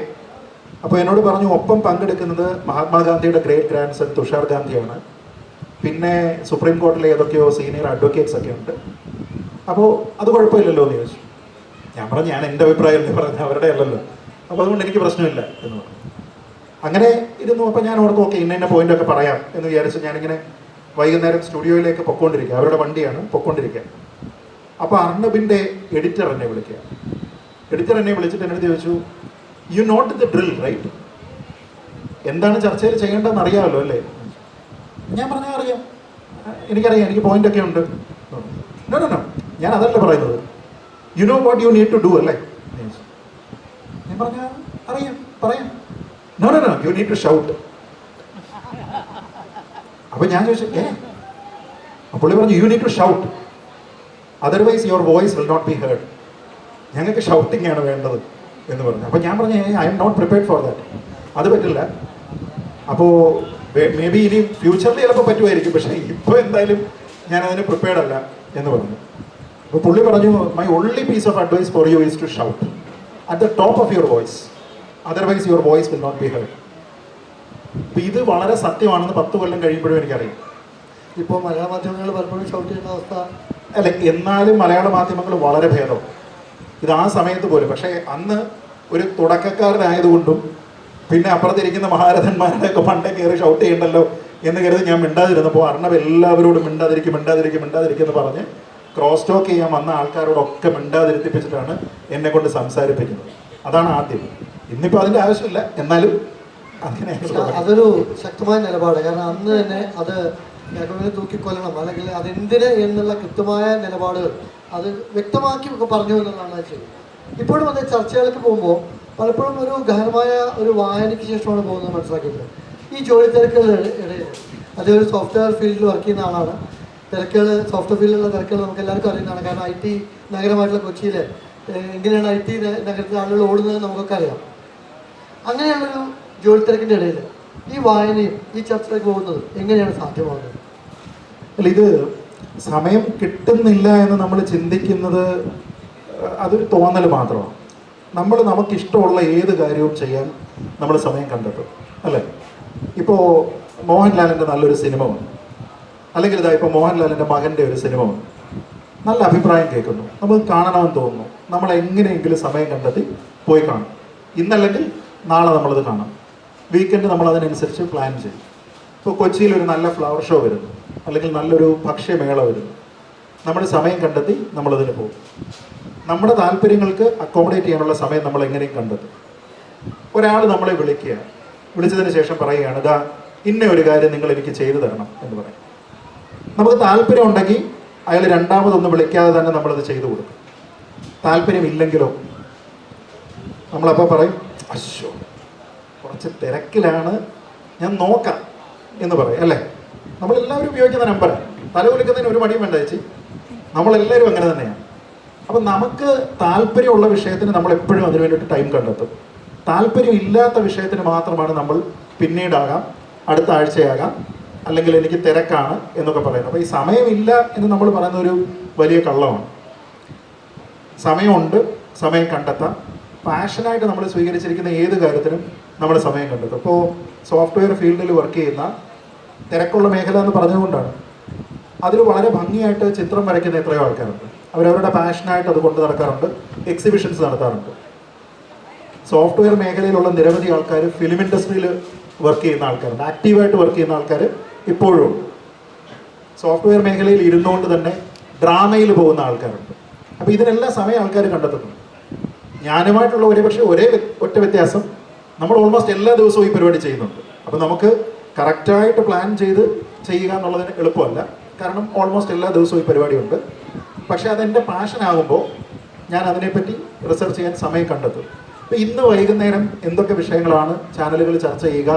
അപ്പോൾ എന്നോട് പറഞ്ഞു ഒപ്പം പങ്കെടുക്കുന്നത് മഹാത്മാഗാന്ധിയുടെ ഗ്രേറ്റ് ഗ്രാൻഡ് സൺ തുഷാർ ഗാന്ധിയാണ്, പിന്നെ സുപ്രീം കോടതിയിലെ ഏതൊക്കെയോ സീനിയർ അഡ്വക്കേറ്റ്സ് ഒക്കെ ഉണ്ട്. അപ്പോൾ അത് കുഴപ്പമില്ലല്ലോ എന്ന് ചോദിച്ചു. ഞാൻ പറഞ്ഞു ഞാൻ എൻ്റെ അഭിപ്രായം എന്ന് പറഞ്ഞു, അവരുടെ അല്ലല്ലോ, അപ്പോൾ അതുകൊണ്ട് എനിക്ക് പ്രശ്നമില്ല എന്ന് പറഞ്ഞു. അങ്ങനെ ഇരുന്നു. അപ്പോൾ ഞാൻ ഓർത്ത് ഓക്കെ ഇന്ന പോയിൻ്റൊക്കെ പറയാം എന്ന് വിചാരിച്ച് ഞാനിങ്ങനെ വൈകുന്നേരം സ്റ്റുഡിയോയിലേക്ക് പൊക്കോണ്ടിരിക്കുക, അവരുടെ വണ്ടിയാണ് പൊക്കോണ്ടിരിക്കുക. അപ്പോൾ അർണബിൻ്റെ എഡിറ്റർ എന്നെ വിളിക്കുക. എഡിറ്റർ എന്നെ വിളിച്ചിട്ട് എന്നോട് ചോദിച്ചു you not the drill right, എന്താണ് ചർച്ചയിൽ ചെയ്യേണ്ടതെന്ന് അറിയാമല്ലോ അല്ലേ? ഞാൻ പറഞ്ഞാൽ അറിയാം, എനിക്കറിയാം, എനിക്ക് പോയിൻ്റൊക്കെ ഉണ്ട്. നോ നോ നോ, ഞാൻ അതല്ല പറയുന്നത്, you know what you need to do അല്ലേ? ഞാൻ പറഞ്ഞാൽ അറിയാം, പറയാം. No no no, you need to shout. അപ്പോൾ ഞാൻ ചോദിച്ചു പുള്ളി പറഞ്ഞു you need to shout, otherwise your voice will not be heard. ഞങ്ങൾക്ക് ഷൗട്ടിംഗ് ആണ് വേണ്ടത് എന്ന് പറഞ്ഞു. അപ്പോൾ ഞാൻ പറഞ്ഞു I'm not prepared for that, അത് പറ്റില്ല. അപ്പോൾ മേ ബി ഇനി ഫ്യൂച്ചറിൽ ചിലപ്പോൾ പറ്റുമായിരിക്കും, പക്ഷേ ഇപ്പോൾ എന്തായാലും ഞാൻ അതിന് പ്രിപ്പയർഡ് അല്ല എന്ന് പറഞ്ഞു. അപ്പോൾ പുള്ളി പറഞ്ഞു my only piece of advice for you is to shout at the top of your voice, otherwise your voice will not be heard. അപ്പോൾ ഇത് വളരെ സത്യമാണെന്ന് 10 കൊല്ലം കഴിയുമ്പോഴും എനിക്കറിയാം. ഇപ്പോൾ മലയാള മാധ്യമങ്ങൾ പലപ്പോഴും ഷൗട്ട് ചെയ്യുന്ന അവസ്ഥ അല്ല, എന്നാലും മലയാള മാധ്യമങ്ങൾ വളരെ ഭേദം ഇത് ആ സമയത്ത് പോലും. പക്ഷേ അന്ന് ഒരു തുടക്കക്കാരനായതുകൊണ്ടും പിന്നെ അപ്പുറത്തിരിക്കുന്ന മഹാരഥന്മാരുടെയൊക്കെ പണ്ടേ കയറി ഷൗട്ട് ചെയ്യണ്ടല്ലോ എന്ന് കരുതി ഞാൻ മിണ്ടാതിരുന്നപ്പോൾ അർണബ് എല്ലാവരോടും മിണ്ടാതിരിക്കും എന്ന് പറഞ്ഞ് ക്രോസ് ടോക്ക് ചെയ്യാൻ വന്ന ആൾക്കാരോടൊക്കെ മിണ്ടാതിരുത്തിപ്പിച്ചിട്ടാണ് എന്നെ കൊണ്ട് സംസാരിപ്പിക്കുന്നത്. അതാണ് ആദ്യം. ഇന്നിപ്പോൾ അതിൻ്റെ ആവശ്യമില്ല, എന്നാലും അങ്ങനെ അതൊരു ശക്തമായ നിലപാട്. കാരണം അന്ന് തന്നെ അത് യാക്കോബിനെ തൂക്കിക്കൊല്ലണം അല്ലെങ്കിൽ അതെന്തിന് എന്നുള്ള കൃത്യമായ നിലപാടുകൾ അത് വ്യക്തമാക്കി പറഞ്ഞു എന്നുള്ളതാണ് ശരി. ഇപ്പോഴും അതേ ചർച്ചകൾക്ക് പോകുമ്പോൾ പലപ്പോഴും ഒരു ഗഹനമായ ഒരു വായനയ്ക്ക് ശേഷമാണ് പോകുന്നത് മനസ്സിലാക്കിയിട്ടുള്ളത്. ഈ ജോലി തിരക്കുകളുടെ ഇടയിൽ അദ്ദേഹം ഒരു സോഫ്റ്റ്വെയർ ഫീൽഡിൽ വർക്ക് ചെയ്യുന്ന ആളാണ്. തിരക്കുകൾ, സോഫ്റ്റ്വെയർ ഫീൽഡിലുള്ള തിരക്കുകൾ നമുക്ക് എല്ലാവർക്കും അറിയുന്നതാണ്. കാരണം ഐ ടി നഗരമായിട്ടുള്ള കൊച്ചിയിൽ എങ്ങനെയാണ് ഐ ടി നഗരത്തിൽ ആളുകൾ ഓടുന്നത് നമുക്കൊക്കെ അറിയാം. അങ്ങനെയുള്ളൊരു ജോലി തിരക്കിൻ്റെ ഇടയിൽ ഈ വായനയും ഈ ചർച്ചയിലേക്ക് പോകുന്നത് എങ്ങനെയാണ് സാധ്യമാകുന്നത്? അല്ല, ഇത് സമയം കിട്ടുന്നില്ല എന്ന് നമ്മൾ ചിന്തിക്കുന്നത് അതൊരു തോന്നൽ മാത്രമാണ്. നമുക്കിഷ്ടമുള്ള ഏത് കാര്യവും ചെയ്യാൻ നമ്മൾ സമയം കണ്ടെത്തും, അല്ലേ? ഇപ്പോൾ മോഹൻലാലിൻ്റെ നല്ലൊരു സിനിമ വന്നു, അല്ലെങ്കിൽ ഇതാ ഇപ്പോൾ മോഹൻലാലിൻ്റെ മകൻ്റെ ഒരു സിനിമ വന്നു, നല്ല അഭിപ്രായം കേൾക്കുന്നു, നമുക്ക് കാണണമെന്ന് തോന്നുന്നു, നമ്മൾ എങ്ങനെയെങ്കിലും സമയം കണ്ടെത്തി പോയി കാണും. ഇന്നല്ലെങ്കിൽ നാളെ നമ്മളത് കാണാം. വീക്കെൻഡ് നമ്മൾ അതിനനുസരിച്ച് പ്ലാൻ ചെയ്യും. ഇപ്പോൾ കൊച്ചിയിൽ ഒരു നല്ല ഫ്ലവർ ഷോ വരുന്നു, അല്ലെങ്കിൽ നല്ലൊരു ഭക്ഷ്യമേള വരുന്നു, നമ്മൾ സമയം കണ്ടെത്തി നമ്മളതിന് പോകും. നമ്മുടെ താല്പര്യങ്ങൾക്ക് അക്കോമഡേറ്റ് ചെയ്യാനുള്ള സമയം നമ്മൾ എങ്ങനെയും കണ്ടെത്തും. ഒരാൾ നമ്മളെ വിളിച്ചതിന് ശേഷം പറയുകയാണ്, ഇതാ ഇന്ന ഒരു കാര്യം നിങ്ങൾ എനിക്ക് ചെയ്തു തരണം എന്ന് പറയും. നമുക്ക് താല്പര്യം ഉണ്ടെങ്കിൽ അയാൾ രണ്ടാമതൊന്നും വിളിക്കാതെ തന്നെ നമ്മളത് ചെയ്തു കൊടുക്കും. താല്പര്യമില്ലെങ്കിലോ നമ്മളപ്പോൾ പറയും, അശ്ശോ കുറച്ച് തിരക്കിലാണ്, ഞാൻ നോക്കാം എന്ന് പറയും, അല്ലേ? നമ്മളെല്ലാവരും ഉപയോഗിക്കുന്ന നമ്പറാണ്. തലകുലിക്കുന്നതിന് ഒരു മടിയും വേണ്ട ചേച്ചി, നമ്മളെല്ലാവരും അങ്ങനെ തന്നെയാണ്. അപ്പം നമുക്ക് താല്പര്യമുള്ള വിഷയത്തിന് നമ്മൾ എപ്പോഴും അതിന് വേണ്ടിയിട്ട് ടൈം കണ്ടെത്തും. താല്പര്യം ഇല്ലാത്ത വിഷയത്തിന് മാത്രമാണ് നമ്മൾ പിന്നീടാകാം, അടുത്ത ആഴ്ചയാകാം, അല്ലെങ്കിൽ എനിക്ക് തിരക്കാണ് എന്നൊക്കെ പറയുന്നത്. അപ്പോൾ ഈ സമയമില്ല എന്ന് നമ്മൾ പറയുന്ന ഒരു വലിയ കള്ളമാണ്. സമയമുണ്ട്, സമയം കണ്ടെത്താം. പാഷനായിട്ട് നമ്മൾ സ്വീകരിച്ചിരിക്കുന്ന ഏത് കാര്യത്തിനും നമ്മൾ സമയം കണ്ടെത്തും. ഇപ്പോൾ സോഫ്റ്റ്വെയർ ഫീൽഡിൽ വർക്ക് ചെയ്യുന്ന തിരക്കുള്ള മേഖല എന്ന് പറഞ്ഞുകൊണ്ടാണ്. അതിൽ വളരെ ഭംഗിയായിട്ട് ചിത്രം വരയ്ക്കുന്ന എത്രയോ ആൾക്കാരുണ്ട്. അവരവരുടെ പാഷനായിട്ട് അത് കൊണ്ട് നടക്കാറുണ്ട്, എക്സിബിഷൻസ് നടത്താറുണ്ട്. സോഫ്റ്റ്വെയർ മേഖലയിലുള്ള നിരവധി ആൾക്കാർ ഫിലിം ഇൻഡസ്ട്രിയിൽ വർക്ക് ചെയ്യുന്ന ആൾക്കാരുണ്ട്, ആക്റ്റീവായിട്ട് വർക്ക് ചെയ്യുന്ന ആൾക്കാർ ഇപ്പോഴും ഉണ്ട്. സോഫ്റ്റ്വെയർ മേഖലയിൽ ഇരുന്നുകൊണ്ട് തന്നെ ഡ്രാമയിൽ പോകുന്ന ആൾക്കാരുണ്ട്. അപ്പോൾ ഇതിനെല്ലാം സമയം ആൾക്കാർ കണ്ടെത്തുന്നു. ഞാനുമായിട്ടുള്ള ഒറ്റ വ്യത്യാസം, നമ്മൾ ഓൾമോസ്റ്റ് എല്ലാ ദിവസവും ഈ പരിപാടി ചെയ്യുന്നുണ്ട്. അപ്പോൾ നമുക്ക് കറക്റ്റായിട്ട് പ്ലാൻ ചെയ്ത് ചെയ്യുക എന്നുള്ളതിന് എളുപ്പമല്ല, കാരണം ഓൾമോസ്റ്റ് എല്ലാ ദിവസവും ഈ പരിപാടിയുണ്ട്. പക്ഷേ അതെൻ്റെ പാഷനാകുമ്പോൾ ഞാൻ അതിനെപ്പറ്റി റിസർച്ച് ചെയ്യാൻ സമയം കണ്ടെത്തും. അപ്പോൾ ഇന്ന് വൈകുന്നേരം എന്തൊക്കെ വിഷയങ്ങളാണ് ചാനലുകൾ ചർച്ച ചെയ്യുക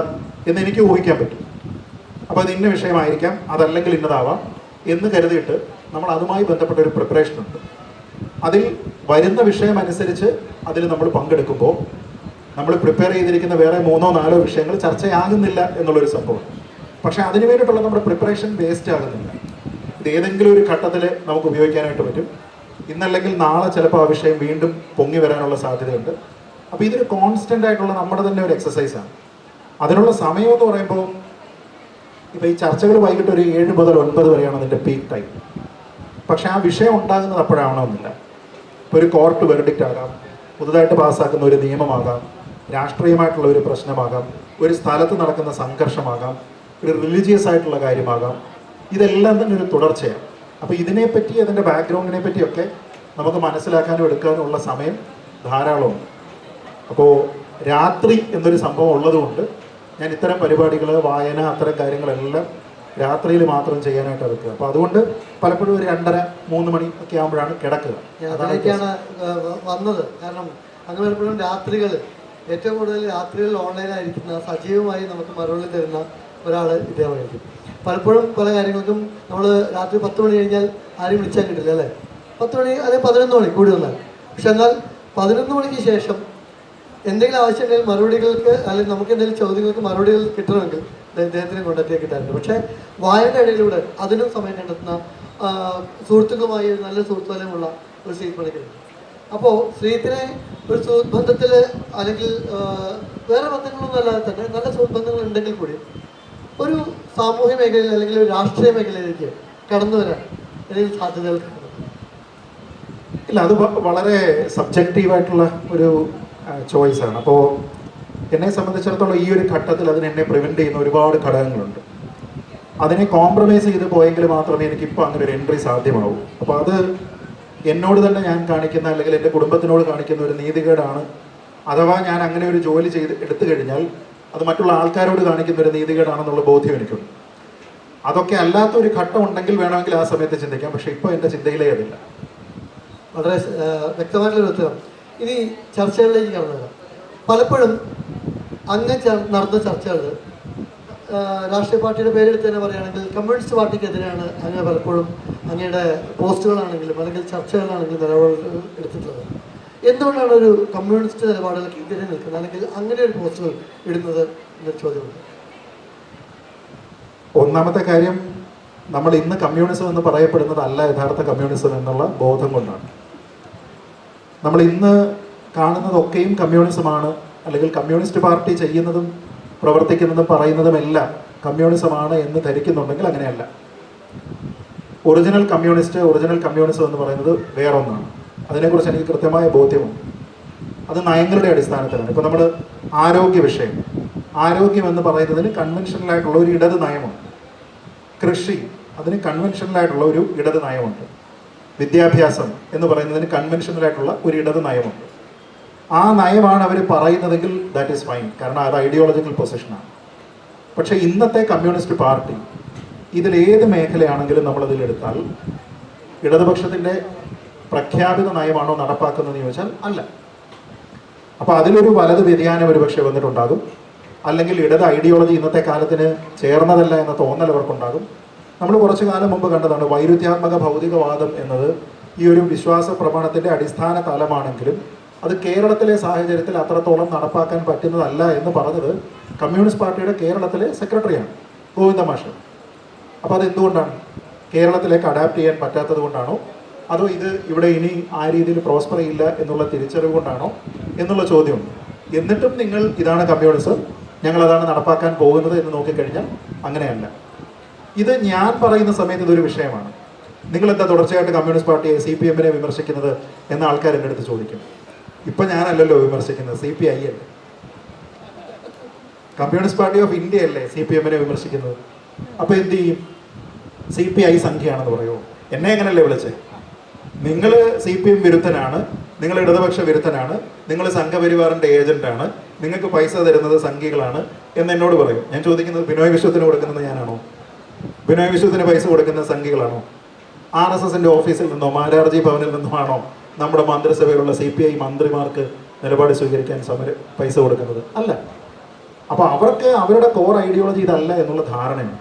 എന്ന് എനിക്ക് ഊഹിക്കാൻ പറ്റും. അപ്പോൾ അത് ഇന്ന വിഷയമായിരിക്കാം, അതല്ലെങ്കിൽ ഇന്നതാവാം എന്ന് കരുതിയിട്ട് നമ്മൾ അതുമായി ബന്ധപ്പെട്ട ഒരു പ്രിപ്പറേഷൻ ഉണ്ട്. അതിൽ വരുന്ന വിഷയം അനുസരിച്ച് അതിൽ നമ്മൾ പങ്കെടുക്കുമ്പോൾ നമ്മൾ പ്രിപ്പയർ ചെയ്തിരിക്കുന്ന വേറെ 3-4 വിഷയങ്ങൾ ചർച്ചയാകുന്നില്ല എന്നുള്ളൊരു സംഭവം. പക്ഷേ അതിന് വേണ്ടിയിട്ടുള്ള നമ്മുടെ പ്രിപ്പറേഷൻ വേസ്റ്റ് ആകുന്നില്ല. ഇത് ഏതെങ്കിലും ഒരു ഘട്ടത്തിൽ നമുക്ക് ഉപയോഗിക്കാനായിട്ട് പറ്റും. ഇന്നല്ലെങ്കിൽ നാളെ ചിലപ്പോൾ ആ വിഷയം വീണ്ടും പൊങ്ങി വരാനുള്ള സാധ്യതയുണ്ട്. അപ്പോൾ ഇതൊരു കോൺസ്റ്റൻ്റ് ആയിട്ടുള്ള നമ്മുടെ തന്നെ ഒരു എക്സസൈസാണ്. അതിനുള്ള സമയം എന്ന് പറയുമ്പോൾ ഇപ്പോൾ ഈ ചർച്ചകൾ വൈകിട്ട് ഒരു 7 മുതൽ 9 വരെയാണ് അതിൻ്റെ പീക്ക് ടൈം. പക്ഷേ ആ വിഷയം ഉണ്ടാകുന്നത് അപ്പോഴാവണമെന്നില്ല. ഇപ്പോൾ ഒരു കോർട്ട് വെർഡിക്റ്റ് ആകാം, പുതുതായിട്ട് പാസ്സാക്കുന്ന ഒരു നിയമമാകാം, രാഷ്ട്രീയമായിട്ടുള്ള ഒരു പ്രശ്നമാകാം, ഒരു സ്ഥലത്ത് നടക്കുന്ന സംഘർഷമാകാം, ഒരു റിലീജിയസ് ആയിട്ടുള്ള കാര്യമാകാം. ഇതെല്ലാം തന്നെ ഒരു തുടർച്ചയാണ്. അപ്പോൾ ഇതിനെപ്പറ്റി, അതിൻ്റെ ബാക്ക്ഗ്രൗണ്ടിനെ പറ്റിയൊക്കെ നമുക്ക് മനസ്സിലാക്കാനും എടുക്കാനും ഉള്ള സമയം ധാരാളമുണ്ട്. അപ്പോൾ രാത്രി എന്നൊരു സംഭവം ഉള്ളതുകൊണ്ട് ഞാൻ ഇത്തരം പരിപാടികൾ, വായന, അത്തരം കാര്യങ്ങളെല്ലാം രാത്രിയിൽ മാത്രം ചെയ്യാനായിട്ട് എടുക്കുക. അപ്പോൾ അതുകൊണ്ട് പലപ്പോഴും ഒരു 2:30-3 മണി ഒക്കെ ആകുമ്പോഴാണ് കിടക്കുക. അതിലേക്കാണ് വന്നത്. കാരണം അങ്ങനെ പലപ്പോഴും രാത്രികൾ, ഏറ്റവും കൂടുതൽ രാത്രികളിൽ ഓൺലൈനായിരിക്കുന്ന, സജീവമായി നമുക്ക് മറുപടി തരുന്ന ഒരാൾ ഇദ്ദേഹമായിരിക്കും. പലപ്പോഴും പല കാര്യങ്ങൾക്കും നമ്മൾ രാത്രി 10 മണി കഴിഞ്ഞാൽ ആരും വിളിച്ചാൽ കിട്ടില്ല, അല്ലേ? 10 മണി അല്ലെങ്കിൽ 11 മണി കൂടി വന്നാൽ. പക്ഷെ എന്നാൽ 11 മണിക്ക് ശേഷം എന്തെങ്കിലും ആവശ്യമുണ്ടെങ്കിൽ മറുപടികൾക്ക്, അല്ലെങ്കിൽ നമുക്ക് എന്തെങ്കിലും ചോദ്യങ്ങൾക്ക് മറുപടികൾ കിട്ടണമെങ്കിൽ ഇദ്ദേഹത്തിനെ കോൺടാക്ട് കിട്ടാറുണ്ട്. പക്ഷേ വായന ഇടയിലൂടെ അതിനും സമയം കണ്ടെത്തുന്ന സുഹൃത്തുക്കളുമായി നല്ല സുഹൃത്തുബന്ധമുള്ള ഒരു ശ്രീ പണിക്കരുണ്ട്. അപ്പോൾ ശ്രീത്തിനെ ഒരു സുഹൃത്ത് ബന്ധത്തിൽ, അല്ലെങ്കിൽ വേറെ ബന്ധങ്ങളൊന്നും അല്ലാതെ തന്നെ നല്ല സുഹൃത്ത് ബന്ധങ്ങൾ ഉണ്ടെങ്കിൽ കൂടി ഒരു സാമൂഹ്യ മേഖലയിൽ അല്ലെങ്കിൽ ഒരു രാഷ്ട്രീയ മേഖലയിലേക്ക് കടന്നു വരാൻ എന്തെങ്കിലും സാധ്യതകൾ ഇല്ല. അത് വളരെ സബ്ജക്റ്റീവായിട്ടുള്ള ഒരു ചോയ്സാണ്. അപ്പോൾ എന്നെ സംബന്ധിച്ചിടത്തോളം ഈ ഒരു ഘട്ടത്തിൽ അതിനെന്നെ പ്രിവെൻറ്റ് ചെയ്യുന്ന ഒരുപാട് ഘടകങ്ങളുണ്ട്. അതിനെ കോംപ്രമൈസ് ചെയ്ത് പോയെങ്കിൽ മാത്രമേ എനിക്കിപ്പോൾ അങ്ങനെ ഒരു എൻട്രി സാധ്യമാവൂ. അപ്പോൾ അത് എന്നോട് തന്നെ ഞാൻ കാണിക്കുന്ന, അല്ലെങ്കിൽ എൻ്റെ കുടുംബത്തിനോട് കാണിക്കുന്ന ഒരു നീതികേടാണ്. അഥവാ ഞാൻ അങ്ങനെ ഒരു ജോലി എടുത്തു കഴിഞ്ഞാൽ അത് മറ്റുള്ള ആൾക്കാരോട് കാണിക്കുന്ന ഒരു നീതികേടാണെന്നുള്ള ബോധ്യം എനിക്കുണ്ട്. അതൊക്കെ അല്ലാത്ത ഒരു ഘട്ടം ഉണ്ടെങ്കിൽ വേണമെങ്കിൽ ആ സമയത്ത് ചിന്തിക്കാം. പക്ഷേ ഇപ്പോൾ എൻ്റെ ചിന്തയിലേ അതില്ല. വളരെ വ്യക്തമായിട്ടുള്ളൊരു ഉത്തരം. ഇനി ചർച്ചകളിലേക്ക് കടന്നു വരാം. പലപ്പോഴും അങ്ങ് നടന്ന ചർച്ചകൾ, രാഷ്ട്രീയ പാർട്ടിയുടെ പേരെടുത്ത് തന്നെ പറയുകയാണെങ്കിൽ കമ്മ്യൂണിസ്റ്റ് പാർട്ടിക്കെതിരെയാണ് അങ്ങ് പലപ്പോഴും അങ്ങയുടെ പോസ്റ്റുകളാണെങ്കിലും അല്ലെങ്കിൽ ചർച്ചകളാണെങ്കിലും നിലപാടുകൾ എടുത്തിട്ടുള്ളത്. എന്തുകൊണ്ടാണ് ഒരു കമ്മ്യൂണിസ്റ്റ് നിലപാടുകൾക്ക് എതിരെ നിൽക്കുന്നത്, അല്ലെങ്കിൽ അങ്ങനെ ഒരു പോസ്റ്റുകൾ ഇടുന്നത് എന്നൊരു ചോദ്യമുണ്ട്. ഒന്നാമത്തെ കാര്യം, നമ്മൾ ഇന്ന് കമ്മ്യൂണിസം എന്ന് പറയപ്പെടുന്നത് അല്ല യഥാർത്ഥ കമ്മ്യൂണിസം എന്നുള്ള ബോധം കൊണ്ടാണ്. നമ്മൾ ഇന്ന് കാണുന്നതൊക്കെയും കമ്മ്യൂണിസമാണ്, അല്ലെങ്കിൽ കമ്മ്യൂണിസ്റ്റ് പാർട്ടി ചെയ്യുന്നതും പ്രവർത്തിക്കുന്നതും പറയുന്നതുമെല്ലാം കമ്മ്യൂണിസമാണ് എന്ന് ധരിക്കുന്നുണ്ടെങ്കിൽ അങ്ങനെയല്ല. ഒറിജിനൽ കമ്മ്യൂണിസം എന്ന് പറയുന്നത് വേറൊന്നാണ്. അതിനെക്കുറിച്ച് എനിക്ക് കൃത്യമായ ബോധ്യമുണ്ട്. അത് നയങ്ങളുടെ അടിസ്ഥാനത്തിലാണ്. ഇപ്പോൾ നമ്മൾ ആരോഗ്യം എന്ന് പറയുന്നതിന് കൺവെൻഷനലായിട്ടുള്ള ഒരു ഇടത് നയമുണ്ട്. കൃഷി, അതിന് കൺവെൻഷനലായിട്ടുള്ള ഒരു ഇടത് നയമുണ്ട്. വിദ്യാഭ്യാസം എന്ന് പറയുന്നതിന് കൺവെൻഷനലായിട്ടുള്ള ഒരു ഇടത് നയമുണ്ട്. ആ നയമാണ് അവർ പറയുന്നതെങ്കിൽ ദാറ്റ് ഈസ് ഫൈൻ, കാരണം അത് ഐഡിയോളജിക്കൽ പൊസിഷനാണ്. പക്ഷേ ഇന്നത്തെ കമ്മ്യൂണിസ്റ്റ് പാർട്ടി ഇതിലേത് മേഖലയാണെങ്കിലും നമ്മളതിലെടുത്താൽ ഇടതുപക്ഷത്തിൻ്റെ പ്രഖ്യാപിത നയമാണോ നടപ്പാക്കുന്നതെന്ന് ചോദിച്ചാൽ അല്ല. അപ്പോൾ അതിലൊരു വലത് വ്യതിയാനം ഒരു പക്ഷേ വന്നിട്ടുണ്ടാകും, അല്ലെങ്കിൽ ഇടത് ഐഡിയോളജി ഇന്നത്തെ കാലത്തിന് ചേർന്നതല്ല എന്ന തോന്നൽ അവർക്കുണ്ടാകും. നമ്മൾ കുറച്ചു കാലം മുമ്പ് കണ്ടതാണ് വൈരുദ്ധ്യാത്മക ഭൗതികവാദം എന്നത് ഈ ഒരു വിശ്വാസ പ്രമാണത്തിൻ്റെ അടിസ്ഥാന തലമാണെങ്കിലും അത് കേരളത്തിലെ സാഹചര്യത്തിൽ അത്രത്തോളം നടപ്പാക്കാൻ പറ്റുന്നതല്ല എന്ന് പറഞ്ഞത് കമ്മ്യൂണിസ്റ്റ് പാർട്ടിയുടെ കേരളത്തിലെ സെക്രട്ടറിയാണ്, ഗോവിന്ദ മാഷ്. അപ്പോൾ അതെന്തുകൊണ്ടാണ്? കേരളത്തിലേക്ക് അഡാപ്റ്റ് ചെയ്യാൻ പറ്റാത്തത് കൊണ്ടാണോ, അതോ ഇത് ഇവിടെ ഇനി ആ രീതിയിൽ പ്രോസ്പർ ചെയ്യില്ല എന്നുള്ള തിരിച്ചറിവ് കൊണ്ടാണോ എന്നുള്ള ചോദ്യമുണ്ട്. എന്നിട്ടും നിങ്ങൾ ഇതാണ് കമ്മ്യൂണിസം, ഞങ്ങളതാണ് നടപ്പാക്കാൻ പോകുന്നത് എന്ന് നോക്കിക്കഴിഞ്ഞാൽ അങ്ങനെയല്ല. ഇത് ഞാൻ പറയുന്ന സമയത്ത് ഇതൊരു വിഷയമാണ്. നിങ്ങളെന്താ തുടർച്ചയായിട്ട് കമ്മ്യൂണിസ്റ്റ് പാർട്ടിയെ CPM വിമർശിക്കുന്നത് എന്ന ആൾക്കാർ എൻ്റെ അടുത്ത് ചോദിക്കും. ഇപ്പം ഞാനല്ലല്ലോ വിമർശിക്കുന്നത്, CPI അല്ലേ, കമ്മ്യൂണിസ്റ്റ് പാർട്ടി ഓഫ് ഇന്ത്യ അല്ലേ CPM വിമർശിക്കുന്നത്. അപ്പോൾ എന്ത് ചെയ്യും? CPI സംഖ്യയാണെന്ന് പറയുമോ? എന്നെ എങ്ങനെയല്ലേ വിളിച്ചേ? നിങ്ങൾ CPM വിരുദ്ധനാണ്, നിങ്ങൾ ഇടതുപക്ഷ വിരുദ്ധനാണ്, നിങ്ങൾ സംഘപരിവാറിൻ്റെ ഏജന്റാണ്, നിങ്ങൾക്ക് പൈസ തരുന്നത് സംഘികളാണ് എന്ന് എന്നോട് പറയും. ഞാൻ ചോദിക്കുന്നത് ബിനോയ് വിശ്വത്തിന് കൊടുക്കുന്നത് ഞാനാണോ? ബിനോയ് വിശ്വത്തിന് പൈസ കൊടുക്കുന്ന സംഘികളാണോ? RSSൻ്റെ ഓഫീസിൽ നിന്നോ മാരാർജി ഭവനിൽ നിന്നോ ആണോ നമ്മുടെ മന്ത്രിസഭയിലുള്ള CPI മന്ത്രിമാർക്ക് നിലപാട് സ്വീകരിക്കാൻ പൈസ കൊടുക്കുന്നത്? അല്ല. അപ്പോൾ അവർക്ക് അവരുടെ കോർ ഐഡിയോളജി ഇതല്ല എന്നുള്ള ധാരണയാണ്.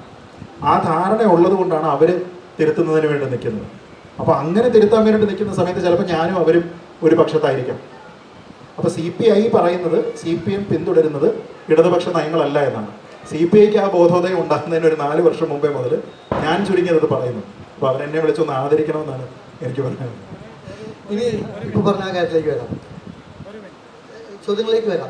ആ ധാരണ ഉള്ളത് കൊണ്ടാണ് അവർ തിരുത്തുന്നതിന് വേണ്ടി നിൽക്കുന്നത്. അപ്പോൾ അങ്ങനെ തിരുത്താൻ വേണ്ടി നിൽക്കുന്ന സമയത്ത് ചിലപ്പോൾ ഞാനും അവരും ഒരു പക്ഷത്തായിരിക്കാം. അപ്പോൾ CPI പറയുന്നത് CPM പിന്തുടരുന്നത് ഇടതുപക്ഷ നയങ്ങളല്ല എന്നാണ്. CPIക്ക് ആ ബോധോദയം ഉണ്ടാകുന്നതിന് ഒരു 4 വർഷം മുമ്പേ മുതൽ ഞാൻ ചുരുങ്ങിയത് പറയുന്നു. അപ്പോൾ അവരെന്നെ വിളിച്ചൊന്ന് ആദരിക്കണമെന്നാണ് എനിക്ക് പറയുന്നത്. ഇനി ഇപ്പോൾ പറഞ്ഞ ആ കാര്യത്തിലേക്ക് വരാം, ചോദ്യങ്ങളിലേക്ക് വരാം.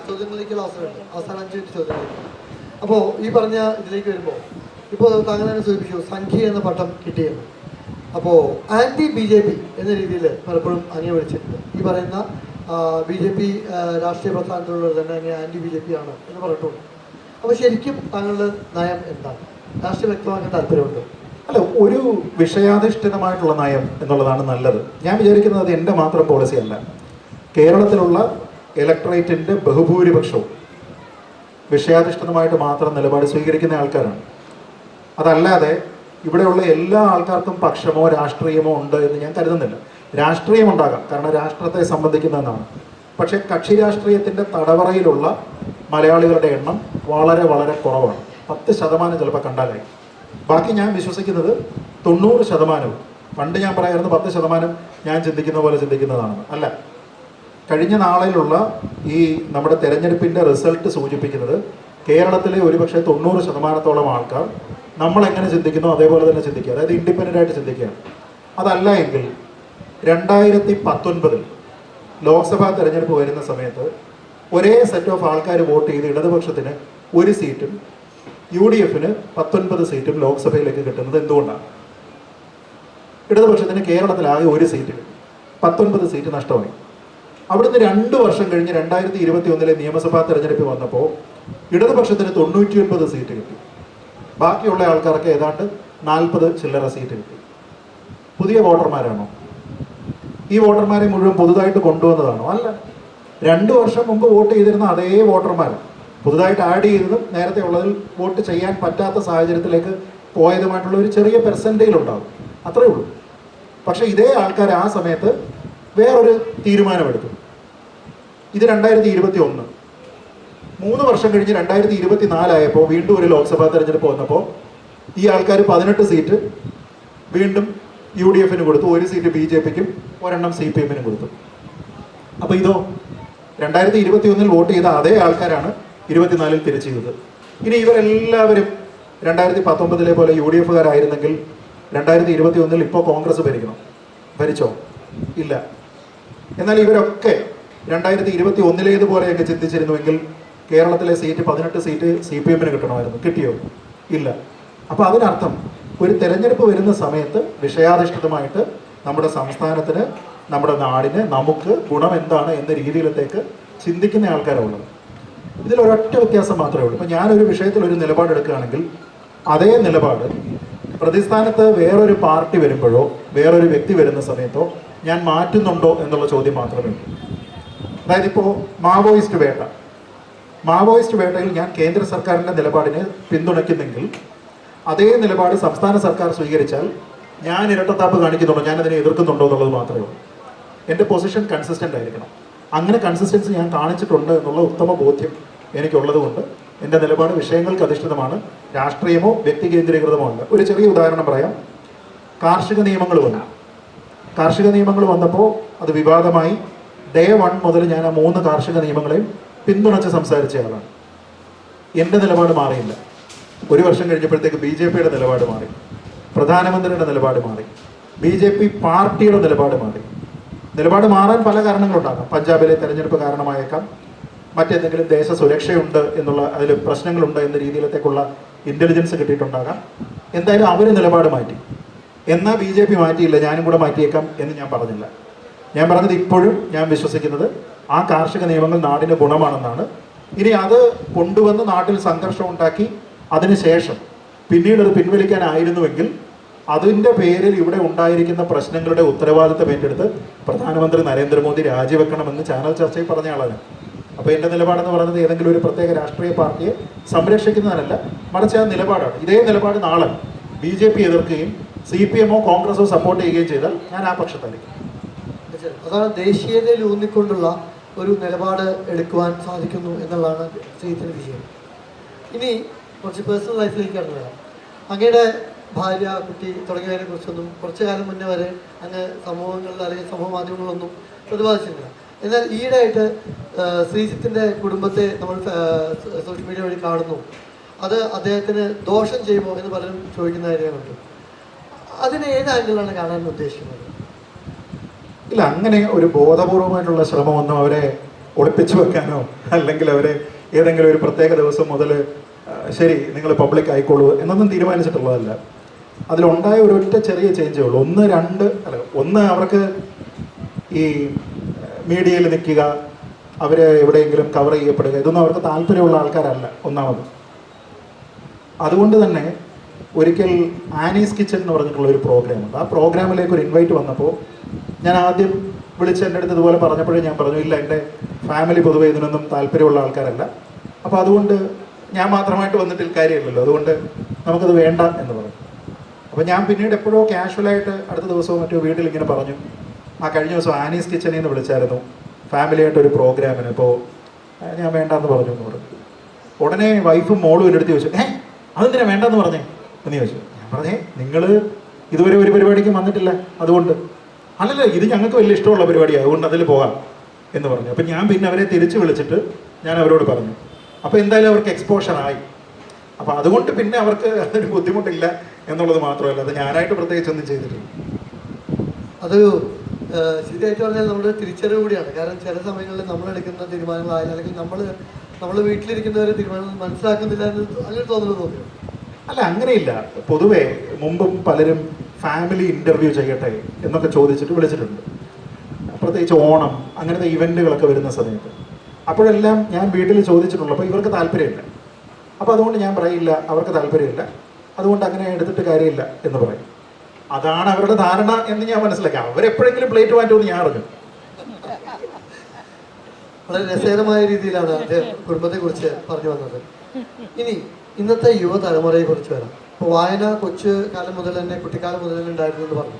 ചോദ്യങ്ങളിലേക്കുള്ള അവസരമുണ്ട്. അവസാനം 5 മിനിറ്റ് ചോദ്യങ്ങളിലേക്ക്. അപ്പോൾ ഈ പറഞ്ഞ ഇതിലേക്ക് വരുമ്പോൾ ഇപ്പോൾ താങ്കൾ തന്നെ സൂചിപ്പിച്ചു സംഘി എന്ന പട്ടം കിട്ടിയെന്ന്. അപ്പോൾ ആൻറ്റി BJP എന്ന രീതിയിൽ പലപ്പോഴും അങ്ങനെ വിളിച്ചിട്ടുണ്ട്. ഈ പറയുന്ന BJP രാഷ്ട്രീയ പ്രസ്ഥാനത്തിലുള്ളവർ തന്നെ അങ്ങനെ ആൻറ്റി BJP ആണ് എന്ന് പറഞ്ഞിട്ടുണ്ട്. അപ്പോൾ ശരിക്കും താങ്കളുടെ നയം എന്താണ്? രാഷ്ട്രീയം വ്യക്തമാക്കാൻ താല്പര്യമുണ്ട്? അല്ല, ഒരു വിഷയാധിഷ്ഠിതമായിട്ടുള്ള നയം എന്നുള്ളതാണ് നല്ലത്. ഞാൻ വിചാരിക്കുന്നത് അത് എൻ്റെ മാത്രം പോളിസി അല്ല. കേരളത്തിലുള്ള ഇലക്ടറേറ്റിൻ്റെ ബഹുഭൂരിപക്ഷവും വിഷയാധിഷ്ഠിതമായിട്ട് മാത്രം നിലപാട് സ്വീകരിക്കുന്ന ആൾക്കാരാണ്. അതല്ലാതെ ഇവിടെയുള്ള എല്ലാ ആൾക്കാർക്കും പക്ഷമോ രാഷ്ട്രീയമോ ഉണ്ട് എന്ന് ഞാൻ കരുതുന്നില്ല. രാഷ്ട്രീയം ഉണ്ടാകാം, കാരണം രാഷ്ട്രത്തെ സംബന്ധിക്കുന്നതെന്നാണ്. പക്ഷേ കക്ഷി രാഷ്ട്രീയത്തിൻ്റെ തടവറയിലുള്ള മലയാളികളുടെ എണ്ണം വളരെ വളരെ കുറവാണ്. 10% ചിലപ്പോൾ കണ്ടാലായി. ബാക്കി ഞാൻ വിശ്വസിക്കുന്നത് 90%. പണ്ട് ഞാൻ പറയായിരുന്നു 10% ഞാൻ ചിന്തിക്കുന്ന പോലെ ചിന്തിക്കുന്നതാണെന്ന്. അല്ല, കഴിഞ്ഞ നാളിലുള്ള ഈ നമ്മുടെ തെരഞ്ഞെടുപ്പിൻ്റെ റിസൾട്ട് സൂചിപ്പിക്കുന്നത് കേരളത്തിലെ ഒരുപക്ഷെ 90%-ഓളം ആൾക്കാർ നമ്മളെങ്ങനെ ചിന്തിക്കുന്നോ അതേപോലെ തന്നെ ചിന്തിക്കുക, അതായത് ഇൻഡിപെൻഡൻ്റ് ആയിട്ട് ചിന്തിക്കുകയാണ്. അതല്ല എങ്കിൽ 2019 ലോക്സഭാ തെരഞ്ഞെടുപ്പ് വരുന്ന സമയത്ത് ഒരേ സെറ്റ് ഓഫ് ആൾക്കാർ വോട്ട് ചെയ്ത് ഇടതുപക്ഷത്തിന് 1 സീറ്റും UDFന് 19 സീറ്റും ലോക്സഭയിലേക്ക് കിട്ടുന്നത് എന്തുകൊണ്ടാണ്? ഇടതുപക്ഷത്തിന് കേരളത്തിലാകെ 1 സീറ്റ് കിട്ടും, 19 സീറ്റ് നഷ്ടമായി. അവിടുന്ന് 2 വർഷം കഴിഞ്ഞ് 2021 നിയമസഭാ തെരഞ്ഞെടുപ്പ് വന്നപ്പോൾ ഇടതുപക്ഷത്തിന് 99 സീറ്റ് കിട്ടി. ബാക്കിയുള്ള ആൾക്കാർക്ക് ഏതാണ്ട് 40 ചില്ലറ സീറ്റ് കിട്ടി. പുതിയ വോട്ടർമാരാണോ? ഈ വോട്ടർമാരെ മുഴുവൻ പുതുതായിട്ട് കൊണ്ടുവന്നതാണോ? അല്ല. 2 വർഷം മുമ്പ് വോട്ട് ചെയ്തിരുന്ന അതേ വോട്ടർമാർ പുതുതായിട്ട് ആഡ് ചെയ്തതും നേരത്തെ ഉള്ളതിൽ വോട്ട് ചെയ്യാൻ പറ്റാത്ത സാഹചര്യത്തിലേക്ക് പോയതുമായിട്ടുള്ള ഒരു ചെറിയ പെർസെൻറ്റേജ് ഉണ്ടാകും, അത്രേ ഉള്ളൂ. പക്ഷേ ഇതേ ആൾക്കാർ ആ സമയത്ത് വേറൊരു തീരുമാനമെടുത്തു. ഇത് 2021. 3 വർഷം കഴിഞ്ഞ് 2024 ആയപ്പോൾ വീണ്ടും ഒരു ലോക്സഭാ തെരഞ്ഞെടുപ്പ് വന്നപ്പോൾ ഈ ആൾക്കാർ 18 സീറ്റ് വീണ്ടും UDFന് കൊടുത്തു, 1 സീറ്റ് BJPക്കും 1 CPMനും കൊടുത്തു. അപ്പോൾ ഇതോ 2021 വോട്ട് ചെയ്ത അതേ ആൾക്കാരാണ് 24 തിരിച്ചു ചെയ്തത്. ഇനി ഇവരെല്ലാവരും 2019 പോലെ UDF-കാരായിരുന്നെങ്കിൽ 2021 ഇപ്പോൾ കോൺഗ്രസ് ഭരിച്ചോ? ഇല്ല. എന്നാൽ ഇവരൊക്കെ 2021 പോലെയൊക്കെ ചിന്തിച്ചിരുന്നുവെങ്കിൽ കേരളത്തിലെ സീറ്റ് 18 സീറ്റ് CPM-ന് കിട്ടണമായിരുന്നു. കിട്ടിയോ? ഇല്ല. അപ്പോൾ അതിനർത്ഥം ഒരു തെരഞ്ഞെടുപ്പ് വരുന്ന സമയത്ത് വിഷയാധിഷ്ഠിതമായിട്ട് നമ്മുടെ സംസ്ഥാനത്തിന്, നമ്മുടെ നാടിന്, നമുക്ക് ഗുണം എന്താണ് എന്ന രീതിയിലത്തേക്ക് ചിന്തിക്കുന്ന ആൾക്കാരുള്ളത്. ഇതിലൊരൊറ്റ വ്യത്യാസം മാത്രമേ ഉള്ളൂ. ഇപ്പം ഞാനൊരു വിഷയത്തിൽ ഒരു നിലപാടെടുക്കുകയാണെങ്കിൽ അതേ നിലപാട് പ്രതിസ്ഥാനത്ത് വേറൊരു പാർട്ടി വരുമ്പോഴോ വേറൊരു വ്യക്തി വരുന്ന സമയത്തോ ഞാൻ മാറ്റുന്നുണ്ടോ എന്നുള്ള ചോദ്യം മാത്രമേ ഉള്ളൂ. അതായത് ഇപ്പോൾ മാവോയിസ്റ്റ് വേട്ടയിൽ ഞാൻ കേന്ദ്ര സർക്കാരിൻ്റെ നിലപാടിനെ പിന്തുണയ്ക്കുന്നെങ്കിൽ അതേ നിലപാട് സംസ്ഥാന സർക്കാർ സ്വീകരിച്ചാൽ ഞാൻ ഇരട്ടത്താപ്പ് കാണിക്കുന്നുണ്ടോ, ഞാനതിനെ എതിർക്കുന്നുണ്ടോ എന്നുള്ളത് മാത്രമേ ഉള്ളൂ. എൻ്റെ പൊസിഷൻ കൺസിസ്റ്റൻ്റ് ആയിരിക്കണം. അങ്ങനെ കൺസിസ്റ്റൻസി ഞാൻ കാണിച്ചിട്ടുണ്ട് എന്നുള്ള ഉത്തമ ബോധ്യം എനിക്കുള്ളത് കൊണ്ട് എൻ്റെ നിലപാട് വിഷയങ്ങൾക്ക് അധിഷ്ഠിതമാണ്, രാഷ്ട്രീയമോ വ്യക്തി കേന്ദ്രീകൃതമോ അല്ല. ഒരു ചെറിയ ഉദാഹരണം പറയാം. കാർഷിക നിയമങ്ങൾ വന്നപ്പോൾ അത് വിവാദമായി. ഡേ 1 മുതൽ ഞാൻ ആ 3 കാർഷിക നിയമങ്ങളെയും പിന്തുണച്ച് സംസാരിച്ചയാളാണ്. എൻ്റെ നിലപാട് മാറിയില്ല. ഒരു വർഷം കഴിഞ്ഞപ്പോഴത്തേക്ക് BJP-യുടെ നിലപാട് മാറി, പ്രധാനമന്ത്രിയുടെ നിലപാട് മാറി, BJP പാർട്ടിയുടെ നിലപാട് മാറി. നിലപാട് മാറാൻ പല കാരണങ്ങളുണ്ടാകാം. പഞ്ചാബിലെ തെരഞ്ഞെടുപ്പ് കാരണമായേക്കാം, മറ്റെന്തെങ്കിലും ദേശ സുരക്ഷയുണ്ട് എന്നുള്ള, അതിൽ പ്രശ്നങ്ങളുണ്ട് എന്ന രീതിയിലത്തേക്കുള്ള ഇൻ്റലിജൻസ് കിട്ടിയിട്ടുണ്ടാകാം. എന്തായാലും അവർ നിലപാട് മാറ്റി. എന്നാൽ BJP മാറ്റിയില്ല, ഞാനും കൂടെ മാറ്റിയേക്കാം എന്ന് ഞാൻ പറഞ്ഞില്ല. ഞാൻ പറഞ്ഞത് ഇപ്പോഴും ഞാൻ വിശ്വസിക്കുന്നത് ആ കാർഷിക നിയമങ്ങൾ നാടിന് ഗുണമാണെന്നാണ്. ഇനി അത് കൊണ്ടുവന്ന് നാട്ടിൽ സംഘർഷം ഉണ്ടാക്കി അതിനുശേഷം പിന്നീട് അത് പിൻവലിക്കാനായിരുന്നുവെങ്കിൽ അതിൻ്റെ പേരിൽ ഇവിടെ ഉണ്ടായിരിക്കുന്ന പ്രശ്നങ്ങളുടെ ഉത്തരവാദിത്തം ഏറ്റെടുത്ത് പ്രധാനമന്ത്രി നരേന്ദ്രമോദി രാജിവെക്കണമെന്ന് ചാനൽ ചർച്ചയിൽ പറഞ്ഞ ആളാണ്. അപ്പോൾ എൻ്റെ നിലപാടെന്ന് പറയുന്നത് ഏതെങ്കിലും ഒരു പ്രത്യേക രാഷ്ട്രീയ പാർട്ടിയെ സംരക്ഷിക്കുന്നതിനല്ല, മറിച്ച് ആ നിലപാടാണ്. ഇതേ നിലപാട് നാളെ BJP എതിർക്കുകയും CPM-ഓ കോൺഗ്രസോ സപ്പോർട്ട് ചെയ്യുകയും ചെയ്താൽ ഞാൻ ആ പക്ഷത്തായിരിക്കും. അതാണ് ദേശീയതയിൽ ഊന്നിക്കൊണ്ടുള്ള ഒരു നിലപാട് എടുക്കുവാൻ സാധിക്കുന്നു എന്നുള്ളതാണ് ശ്രീജിത്തിൻ്റെ വിഷയം. ഇനി കുറച്ച് പേഴ്സണൽ ലൈഫിലേക്ക് കടന്നു വരാം. അങ്ങയുടെ ഭാര്യ, കുട്ടി തുടങ്ങിയവരെ കുറിച്ചൊന്നും കുറച്ചു കാലം മുന്നേ വരെ അങ്ങ് സമൂഹങ്ങളിൽ അല്ലെങ്കിൽ സമൂഹ മാധ്യമങ്ങളിലൊന്നും പ്രതിപാദിച്ചിട്ടില്ല. എന്നാൽ ഈയിടെയായിട്ട് ശ്രീജിത്തിൻ്റെ കുടുംബത്തെ നമ്മൾ സോഷ്യൽ മീഡിയ വഴി കാണുന്നു. അത് അദ്ദേഹത്തിന് ദോഷം ചെയ്യുമോ എന്ന് പലരും ചോദിക്കുന്ന കാര്യങ്ങളുണ്ട്. അതിന് ഏത് ആംഗിളാണ് കാണാൻ ഉദ്ദേശിക്കുന്നത്? ഇല്ല, അങ്ങനെ ഒരു ബോധപൂർവമായിട്ടുള്ള ശ്രമമൊന്നും അവരെ ഒളിപ്പിച്ചു വെക്കാനോ അല്ലെങ്കിൽ അവരെ ഏതെങ്കിലും ഒരു പ്രത്യേക ദിവസം മുതൽ ശരി നിങ്ങൾ പബ്ലിക് ആയിക്കോളൂ എന്നൊന്നും തീരുമാനിച്ചിട്ടുള്ളതല്ല. അതിലുണ്ടായ ഒരൊറ്റ ചെറിയ ചേഞ്ചേ ഉള്ളൂ. ഒന്ന് അവർക്ക് ഈ മീഡിയയിൽ നിൽക്കുക, അവർ എവിടെയെങ്കിലും കവർ ചെയ്യപ്പെടുക, ഇതൊന്നും അവർക്ക് താല്പര്യമുള്ള ആൾക്കാരല്ല ഒന്നാമത്. അതുകൊണ്ട് തന്നെ ഒരിക്കൽ ആനീസ് കിച്ചൺ എന്ന് പറഞ്ഞിട്ടുള്ള ഒരു പ്രോഗ്രാമുണ്ട്. ആ പ്രോഗ്രാമിലേക്ക് ഒരു ഇൻവൈറ്റ് വന്നപ്പോൾ ഞാൻ ആദ്യം വിളിച്ച് എൻ്റെ അടുത്ത് ഇതുപോലെ പറഞ്ഞപ്പോഴേ ഞാൻ പറഞ്ഞു, ഇല്ല, എൻ്റെ ഫാമിലി പൊതുവെ ഇതിനൊന്നും താല്പര്യമുള്ള ആൾക്കാരല്ല, അപ്പോൾ അതുകൊണ്ട് ഞാൻ മാത്രമായിട്ട് വന്നിട്ട് കാര്യമില്ലല്ലോ, അതുകൊണ്ട് നമുക്കത് വേണ്ട എന്ന് പറഞ്ഞു. അപ്പോൾ ഞാൻ പിന്നീട് എപ്പോഴോ കാഷ്വലായിട്ട് അടുത്ത ദിവസവും മറ്റോ വീട്ടിൽ ഇങ്ങനെ പറഞ്ഞു, കഴിഞ്ഞ ദിവസം ആനീസ് കിച്ചണിൽ നിന്ന് വിളിച്ചായിരുന്നു ഫാമിലിയായിട്ട് ഒരു പ്രോഗ്രാമിന്, ഇപ്പോൾ ഞാൻ വേണ്ടെന്ന് പറഞ്ഞു എന്ന് പറഞ്ഞു. ഉടനെ വൈഫും മോളും എൻ്റെ അടുത്ത് ചോദിച്ചു, അതെന്തിനാ വേണ്ടെന്ന് പറഞ്ഞേ എന്ന് ചോദിച്ചു. ഞാൻ പറഞ്ഞേ, നിങ്ങൾ ഇതുവരെ ഒരു പരിപാടിക്കും വന്നിട്ടില്ല, അതുകൊണ്ട്. അല്ലല്ല, ഇത് ഞങ്ങൾക്ക് വലിയ ഇഷ്ടമുള്ള പരിപാടിയാണ്, അതുകൊണ്ട് അതിൽ പോകാം എന്ന് പറഞ്ഞു. അപ്പം ഞാൻ പിന്നെ അവരെ തിരിച്ച് വിളിച്ചിട്ട് ഞാൻ അവരോട് പറഞ്ഞു. അപ്പോൾ എന്തായാലും അവർക്ക് എക്സ്പോഷറായി. അപ്പോൾ അതുകൊണ്ട് പിന്നെ അവർക്ക് അതൊരു ബുദ്ധിമുട്ടില്ല എന്നുള്ളത് മാത്രമല്ല, അത് ഞാനായിട്ട് പ്രത്യേകിച്ചൊന്നും ചെയ്തിട്ടില്ല. അതൊരു ശരിയായിട്ട് പറഞ്ഞാൽ നമ്മുടെ തിരിച്ചറിവ് കൂടിയാണ്. കാരണം ചില സമയങ്ങളിൽ നമ്മളെടുക്കുന്ന തീരുമാനങ്ങളായാലും അല്ലെങ്കിൽ നമ്മൾ വീട്ടിലിരിക്കുന്നവരെ തീരുമാനങ്ങൾ മനസ്സിലാക്കുന്നില്ല എന്ന് അങ്ങനെ തോന്നുന്നു. അല്ല, അങ്ങനെയില്ല. പൊതുവേ മുമ്പും പലരും ഫാമിലി ഇൻ്റർവ്യൂ ചെയ്യട്ടെ എന്നൊക്കെ ചോദിച്ചിട്ട് വിളിച്ചിട്ടുണ്ട്, പ്രത്യേകിച്ച് ഓണം അങ്ങനത്തെ ഇവൻറ്റുകളൊക്കെ വരുന്ന സമയത്ത്. അപ്പോഴെല്ലാം ഞാൻ വീട്ടിൽ ചോദിച്ചിട്ടുള്ളപ്പോൾ ഇവർക്ക് താല്പര്യമില്ല. അപ്പോൾ അതുകൊണ്ട് ഞാൻ പറയില്ല, അവർക്ക് താല്പര്യമില്ല, അതുകൊണ്ട് അങ്ങനെ എടുത്തിട്ട് കാര്യമില്ല എന്ന് പറയും. അതാണ് അവരുടെ ധാരണ എന്ന് ഞാൻ മനസ്സിലാക്കി. അവരെപ്പോഴെങ്കിലും പ്ലേറ്റ് മാറ്റുമെന്ന് ഞാൻ അറിഞ്ഞു. വളരെ രസകരമായ രീതിയിലാണ് അദ്ദേഹം കുടുംബത്തെക്കുറിച്ച് പറഞ്ഞു വന്നത്. ഇനി ഇന്നത്തെ യുവതലമുറയെ കുറിച്ച് വരാം. ഇപ്പോൾ വായന കൊച്ചു കാലം മുതൽ തന്നെ, കുട്ടിക്കാലം മുതൽ തന്നെ ഉണ്ടായിരുന്നു എന്ന് പറഞ്ഞു.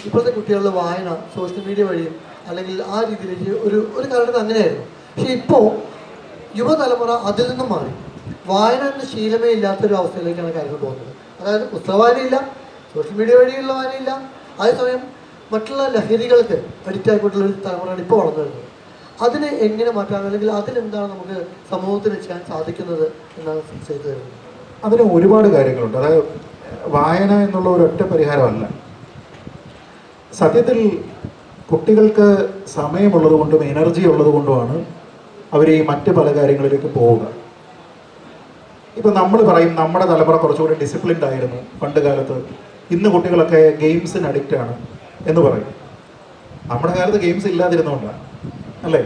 ഇപ്പോഴത്തെ കുട്ടികളുടെ വായന സോഷ്യൽ മീഡിയ വഴിയും അല്ലെങ്കിൽ ആ രീതിയിലേക്ക് ഒരു കാലത്ത് അങ്ങനെയായിരുന്നു. പക്ഷെ ഇപ്പോൾ യുവതലമുറ അതിൽ നിന്നും മാറി വായന എന്ന ശീലമേ ഇല്ലാത്തൊരു അവസ്ഥയിലേക്കാണ് കാര്യങ്ങൾ പോകുന്നത്. അതായത് പുസ്തക വായനയില്ല, സോഷ്യൽ മീഡിയ വഴിയുള്ള വായനയില്ല, അതേസമയം മറ്റുള്ള ലഹരികൾക്ക് അഡിക്റ്റ് ആയിക്കൊണ്ടുള്ള ഒരു തലമുറയാണ് ഇപ്പോൾ വളർന്നു വരുന്നത്. അതിനെ എങ്ങനെ മാറ്റാം, അല്ലെങ്കിൽ അതിലെന്താണ് നമുക്ക് സമൂഹത്തിന് ചെയ്യാൻ സാധിക്കുന്നത് എന്നാണ് ചെയ്തു തരുന്നത്? അതിന് ഒരുപാട് കാര്യങ്ങളുണ്ട്. അതായത് വായന എന്നുള്ള ഒരൊറ്റ പരിഹാരമല്ല. സത്യത്തിൽ കുട്ടികൾക്ക് സമയമുള്ളത് കൊണ്ടും എനർജി ഉള്ളത് കൊണ്ടുമാണ് അവർ ഈ മറ്റ് പല കാര്യങ്ങളിലേക്ക് പോവുക. ഇപ്പം നമ്മൾ പറയും നമ്മുടെ തലമുറ കുറച്ചുകൂടി ഡിസിപ്ലിൻഡ് ആയിരുന്നു പണ്ട് കാലത്ത്, ഇന്ന് കുട്ടികളൊക്കെ ഗെയിംസിന് അഡിക്റ്റ് ആണ് എന്ന് പറയും. നമ്മുടെ കാലത്ത് ഗെയിംസ് ഇല്ലാതിരുന്നോണ്ടാണ് അല്ലേ?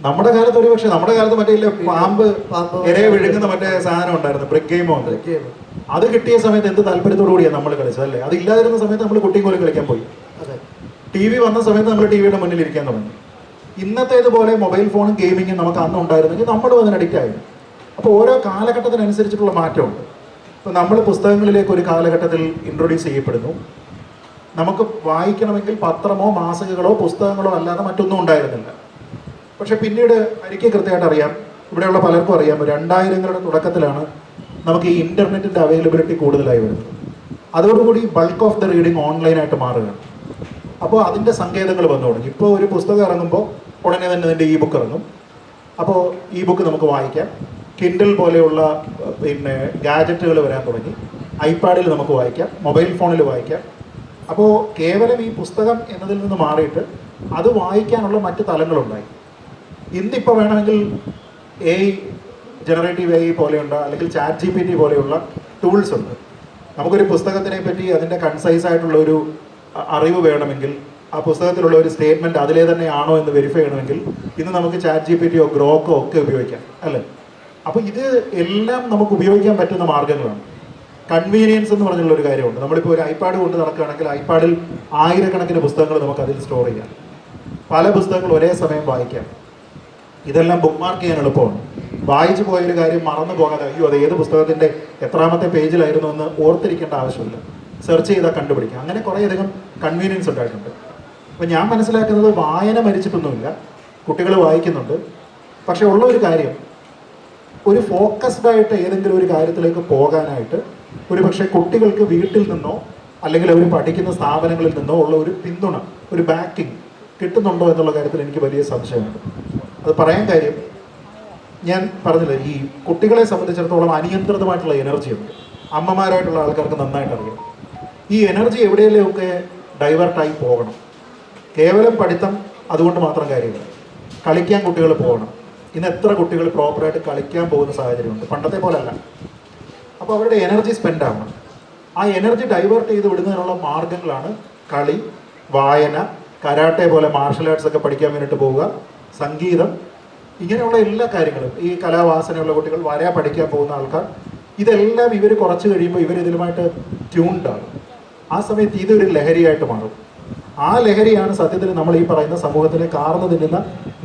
നമ്മുടെ കാലത്ത് ഒരുപക്ഷെ നമ്മുടെ കാലത്ത് മറ്റേ ഇല്ല പാമ്പ് ഇരയെ വിഴുങ്ങുന്ന മറ്റേ സാധനം ഉണ്ടായിരുന്നു, ബ്രിക്ക് ഗെയിമോ ഉണ്ട്. അത് കിട്ടിയ സമയത്ത് എന്ത് താല്പര്യത്തോടു കൂടിയാണ് നമ്മൾ കളിച്ചത് അല്ലേ? അത് ഇല്ലാതിരുന്ന സമയത്ത് നമ്മൾ കുട്ടിക്കോലി കളിക്കാൻ പോയി. ടി വി വന്ന സമയത്ത് നമ്മൾ ടി വിയുടെ മുന്നിൽ ഇരിക്കാൻ തുടങ്ങി. ഇന്നത്തേതുപോലെ മൊബൈൽ ഫോണും ഗെയിമിങ്ങും നമുക്ക് അന്ന് ഉണ്ടായിരുന്നെങ്കിൽ നമ്മളും അതിന് അഡിക്റ്റ് ആയിരുന്നു. അപ്പോൾ ഓരോ കാലഘട്ടത്തിനനുസരിച്ചിട്ടുള്ള മാറ്റമുണ്ട്. ഇപ്പോൾ നമ്മൾ പുസ്തകങ്ങളിലേക്ക് ഒരു കാലഘട്ടത്തിൽ ഇൻട്രൊഡ്യൂസ് ചെയ്യപ്പെടുന്നു. നമുക്ക് വായിക്കണമെങ്കിൽ പത്രമോ മാസികകളോ പുസ്തകങ്ങളോ അല്ലാതെ മറ്റൊന്നും ഉണ്ടായിരുന്നില്ല. പക്ഷെ പിന്നീട് എനിക്ക് കൃത്യമായിട്ട് അറിയാം, ഇവിടെയുള്ള പലർക്കും അറിയാം, 2000ങ്ങളുടെ തുടക്കത്തിലാണ് നമുക്ക് ഈ ഇൻ്റർനെറ്റിൻ്റെ അവൈലബിലിറ്റി കൂടുതലായി വരുന്നത്. അതോടുകൂടി ബൾക്ക് ഓഫ് ദ റീഡിങ് ഓൺലൈനായിട്ട് മാറുകയാണ്. അപ്പോൾ അതിൻ്റെ സങ്കേതങ്ങൾ വന്നു തുടങ്ങി. ഇപ്പോൾ ഒരു പുസ്തകം ഇറങ്ങുമ്പോൾ ഉടനെ തന്നെ അതിൻ്റെ ഇ ബുക്ക് ഇറങ്ങും. അപ്പോൾ ഇ ബുക്ക് നമുക്ക് വായിക്കാം. കിൻഡിൽ പോലെയുള്ള പിന്നെ ഗാഡ്ജറ്റുകൾ വരാൻ തുടങ്ങി. ഐപാഡിൽ നമുക്ക് വായിക്കാം, മൊബൈൽ ഫോണിൽ വായിക്കാം. അപ്പോൾ കേവലം ഈ പുസ്തകം എന്നതിൽ നിന്ന് മാറിയിട്ട് അത് വായിക്കാനുള്ള മറ്റ് തലങ്ങളുണ്ടായി. ഇന്നിപ്പോൾ വേണമെങ്കിൽ ജനറേറ്റീവ് AI പോലെയുണ്ട്, അല്ലെങ്കിൽ ChatGPT പോലെയുള്ള ടൂൾസ് ഉണ്ട്. നമുക്കൊരു പുസ്തകത്തിനെ പറ്റി അതിൻ്റെ കൺസൈസ് ആയിട്ടുള്ള ഒരു അറിവ് വേണമെങ്കിൽ, ആ പുസ്തകത്തിലുള്ള ഒരു സ്റ്റേറ്റ്മെൻറ്റ് അതിലെ തന്നെയാണോ എന്ന് വെരിഫൈ ചെയ്യണമെങ്കിൽ ഇന്ന് നമുക്ക് ChatGPTയോ ഗ്രോക്കോ ഒക്കെ ഉപയോഗിക്കാം അല്ലേ? അപ്പോൾ ഇത് എല്ലാം നമുക്ക് ഉപയോഗിക്കാൻ പറ്റുന്ന മാർഗ്ഗങ്ങളാണ്. കൺവീനിയൻസ് എന്ന് പറഞ്ഞുള്ള ഒരു കാര്യമുണ്ട്. നമ്മളിപ്പോൾ ഒരു ഐപാഡ് കൊണ്ട് നടക്കുകയാണെങ്കിൽ ഐപാഡിൽ ആയിരക്കണക്കിന് പുസ്തകങ്ങൾ നമുക്ക് അതിൽ സ്റ്റോർ ചെയ്യാം. പല പുസ്തകങ്ങൾ ഒരേ സമയം വായിക്കാം. ഇതെല്ലാം ബുക്ക് മാർക്ക് ചെയ്യാൻ എളുപ്പമാണ്. വായിച്ചു പോയൊരു കാര്യം മറന്നു പോകാതെ അയ്യോ അത് ഏത് പുസ്തകത്തിൻ്റെ എത്രാമത്തെ പേജിലായിരുന്നു എന്ന് ഓർത്തിരിക്കേണ്ട ആവശ്യമില്ല. സെർച്ച് ചെയ്താൽ കണ്ടുപിടിക്കാം. അങ്ങനെ കുറേയധികം കൺവീനിയൻസ് ഉണ്ടായിട്ടുണ്ട്. അപ്പോൾ ഞാൻ മനസ്സിലാക്കുന്നത് വായന മരിച്ചിട്ടൊന്നുമില്ല, കുട്ടികൾ വായിക്കുന്നുണ്ട്. പക്ഷേ ഉള്ള ഒരു കാര്യം, ഒരു ഫോക്കസ്ഡ് ആയിട്ട് ഏതെങ്കിലും ഒരു കാര്യത്തിലേക്ക് പോകാനായിട്ട് ഒരു പക്ഷേ കുട്ടികൾക്ക് വീട്ടിൽ നിന്നോ അല്ലെങ്കിൽ അവർ പഠിക്കുന്ന സ്ഥാപനങ്ങളിൽ നിന്നോ ഉള്ള ഒരു പിന്തുണ, ഒരു ബാക്കിംഗ് കിട്ടുന്നുണ്ടോ എന്നുള്ള കാര്യത്തിൽ എനിക്ക് വലിയ സംശയമുണ്ട്. അത് പറയാൻ കാര്യം, ഞാൻ പറഞ്ഞില്ല, ഈ കുട്ടികളെ സംബന്ധിച്ചിടത്തോളം അനിയന്ത്രിതമായിട്ടുള്ള എനർജിയുണ്ട്. അമ്മമാരായിട്ടുള്ള ആൾക്കാർക്ക് നന്നായിട്ട് അറിയാം. ഈ എനർജി എവിടെയെങ്കിലുമൊക്കെ ഡൈവേർട്ടായി പോകണം. കേവലം പഠിത്തം അതുകൊണ്ട് മാത്രം കാര്യമില്ല. കളിക്കാൻ കുട്ടികൾ പോകണം. ഇന്ന് എത്ര കുട്ടികൾ പ്രോപ്പറായിട്ട് കളിക്കാൻ പോകുന്ന സാഹചര്യമുണ്ട്, പണ്ടത്തെ പോലല്ല. അപ്പോൾ അവരുടെ എനർജി സ്പെൻഡ് ആവണം. ആ എനർജി ഡൈവേർട്ട് ചെയ്ത് വിടുന്നതിനുള്ള മാർഗങ്ങളാണ് കളി, വായന, കരാട്ടെ പോലെ മാർഷൽ ആർട്സ് ഒക്കെ പഠിക്കാൻ വേണ്ടിയിട്ട് പോവുക, സംഗീതം, ഇങ്ങനെയുള്ള എല്ലാ കാര്യങ്ങളും. ഈ കലാവാസനയുള്ള കുട്ടികൾ, വര പഠിക്കാൻ പോകുന്ന ആൾക്കാർ, ഇതെല്ലാം ഇവർ കുറച്ച് കഴിയുമ്പോൾ ഇവരിതിലുമായിട്ട് ട്യൂൺഡ് ആകും. ആ സമയത്ത് ഇതൊരു ലഹരിയായിട്ട് മാറും. ആ ലഹരിയാണ് സത്യത്തിൽ നമ്മൾ ഈ പറയുന്ന സമൂഹത്തിനെ കാർന്നു തിന്നുന്ന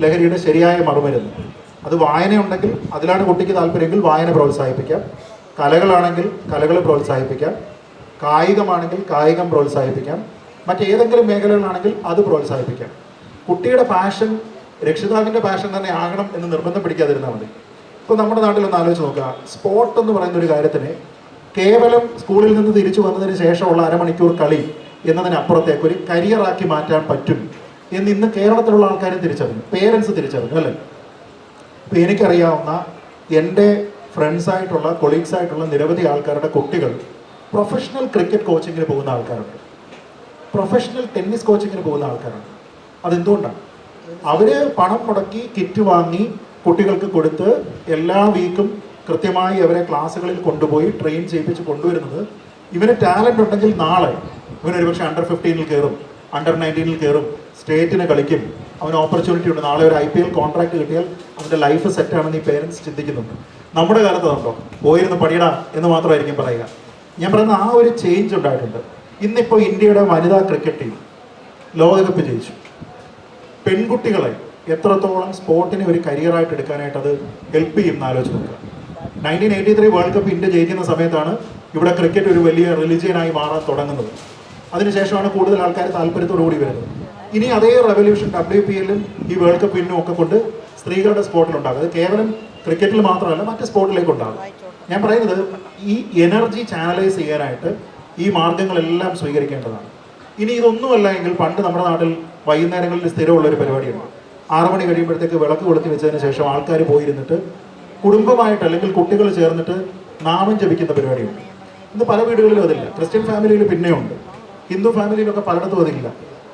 ലഹരിയുടെ ശരിയായ മറുമരുന്ന്. അത് വായനയുണ്ടെങ്കിൽ അതിലാണ് കുട്ടിക്ക് താല്പര്യമെങ്കിൽ വായന പ്രോത്സാഹിപ്പിക്കാം, കലകളാണെങ്കിൽ കലകൾ പ്രോത്സാഹിപ്പിക്കാം, കായികമാണെങ്കിൽ കായികം പ്രോത്സാഹിപ്പിക്കാം, മറ്റേതെങ്കിലും മേഖലകളാണെങ്കിൽ അത് പ്രോത്സാഹിപ്പിക്കാം. കുട്ടിയുടെ പാഷൻ രക്ഷിതാവിൻ്റെ പാഷൻ തന്നെ ആകണം എന്ന് നിർബന്ധം പിടിക്കാതിരുന്നാൽ മതി. ഇപ്പോൾ നമ്മുടെ നാട്ടിലൊന്ന് ആലോചിച്ച് നോക്കുക, സ്പോർട്ട് എന്ന് പറയുന്ന ഒരു കാര്യത്തിന് കേവലം സ്കൂളിൽ നിന്ന് തിരിച്ചു വന്നതിന് ശേഷമുള്ള അരമണിക്കൂർ കളി എന്നതിനപ്പുറത്തേക്ക് ഒരു കരിയറാക്കി മാറ്റാൻ പറ്റും എന്ന് ഇന്ന് കേരളത്തിലുള്ള ആൾക്കാരും തിരിച്ചറിഞ്ഞു, പേരൻസ് തിരിച്ചറിഞ്ഞു അല്ലേ? ഇപ്പോൾ എനിക്കറിയാവുന്ന എൻ്റെ ഫ്രണ്ട്സായിട്ടുള്ള കൊളീഗ്സായിട്ടുള്ള നിരവധി ആൾക്കാരുടെ കുട്ടികൾ പ്രൊഫഷണൽ ക്രിക്കറ്റ് കോച്ചിങ്ങിന് പോകുന്ന ആൾക്കാരുണ്ട്, പ്രൊഫഷണൽ ടെന്നീസ് കോച്ചിങ്ങിന് പോകുന്ന ആൾക്കാരുണ്ട്. അതെന്തുകൊണ്ടാണ്? അവർ പണം മുടക്കി കിറ്റ് വാങ്ങി കുട്ടികൾക്ക് കൊടുത്ത് എല്ലാ വീക്കും കൃത്യമായി അവരെ ക്ലാസ്സുകളിൽ കൊണ്ടുപോയി ട്രെയിൻ ചെയ്യിപ്പിച്ച് കൊണ്ടുവരുന്നത്. ഇവന് ടാലൻ്റ് ഉണ്ടെങ്കിൽ നാളെ ഇവനൊരു പക്ഷേ അണ്ടർ 15 കയറും, അണ്ടർ 19 കയറും, സ്റ്റേറ്റിന് കളിക്കും, അവന് ഓപ്പർച്യൂണിറ്റി ഉണ്ട്. നാളെ ഒരു IPL കോൺട്രാക്ട് കിട്ടിയാൽ അവൻ്റെ ലൈഫ് സെറ്റാണെന്ന് ഈ പേരൻസ് ചിന്തിക്കുന്നുണ്ട്. നമ്മുടെ കാലത്ത് ഉണ്ടോ പോയിരുന്ന് പഠിയടാ എന്ന് മാത്രമായിരിക്കും പറയുക. ഞാൻ പറയുന്ന ആ ഒരു ചേഞ്ച് ഉണ്ടായിട്ടുണ്ട്. ഇന്നിപ്പോൾ ഇന്ത്യയുടെ വനിതാ ക്രിക്കറ്റ് ടീം ലോകകപ്പ് ജയിച്ചു. പെൺകുട്ടികളെ എത്രത്തോളം സ്പോർട്ടിനെ ഒരു കരിയറായിട്ട് എടുക്കാനായിട്ട് അത് ഹെൽപ്പ് ചെയ്യും എന്ന് ആലോചിച്ച് നോക്കുക. 1983 വേൾഡ് കപ്പ് ഇന്ത്യ ജയിക്കുന്ന സമയത്താണ് ഇവിടെ ക്രിക്കറ്റ് ഒരു വലിയ റിലിജിയനായി മാറാൻ തുടങ്ങുന്നത്. അതിനുശേഷമാണ് കൂടുതൽ ആൾക്കാർ താല്പര്യത്തോടു കൂടി വരുന്നത്. ഇനി അതേ റെവല്യൂഷൻ WPL-ലും ഈ വേൾഡ് കപ്പ് വിന്നും ഒക്കെ കൊണ്ട് സ്ത്രീകളുടെ സ്പോർട്ടിലുണ്ടാകും. അത് കേവലം ക്രിക്കറ്റിൽ മാത്രമല്ല മറ്റ് സ്പോർട്ടിലേക്ക് ഉണ്ടാകും. ഞാൻ പറയുന്നത് ഈ എനർജി ചാനലൈസ് ചെയ്യാനായിട്ട് ഈ മാർഗങ്ങളെല്ലാം സ്വീകരിക്കേണ്ടതാണ്. ഇനി ഇതൊന്നുമല്ല എങ്കിൽ പണ്ട് നമ്മുടെ നാട്ടിൽ വൈകുന്നേരങ്ങളിൽ സ്ഥിരമുള്ളൊരു പരിപാടിയുണ്ട്, 6 മണി കഴിയുമ്പോഴത്തേക്ക് വിളക്ക് കൊളുത്തി വെച്ചതിന് ശേഷം ആൾക്കാർ പോയിരുന്നിട്ട് കുടുംബമായിട്ട് അല്ലെങ്കിൽ കുട്ടികൾ ചേർന്നിട്ട് നാമം ജപിക്കുന്ന പരിപാടിയുണ്ട്. ഇന്ന് പല വീടുകളിലും അതില്ല. ക്രിസ്ത്യൻ ഫാമിലിയിൽ പിന്നെയുണ്ട്, ഹിന്ദു ഫാമിലിയിലൊക്കെ പലയിടത്തും അതില്ല.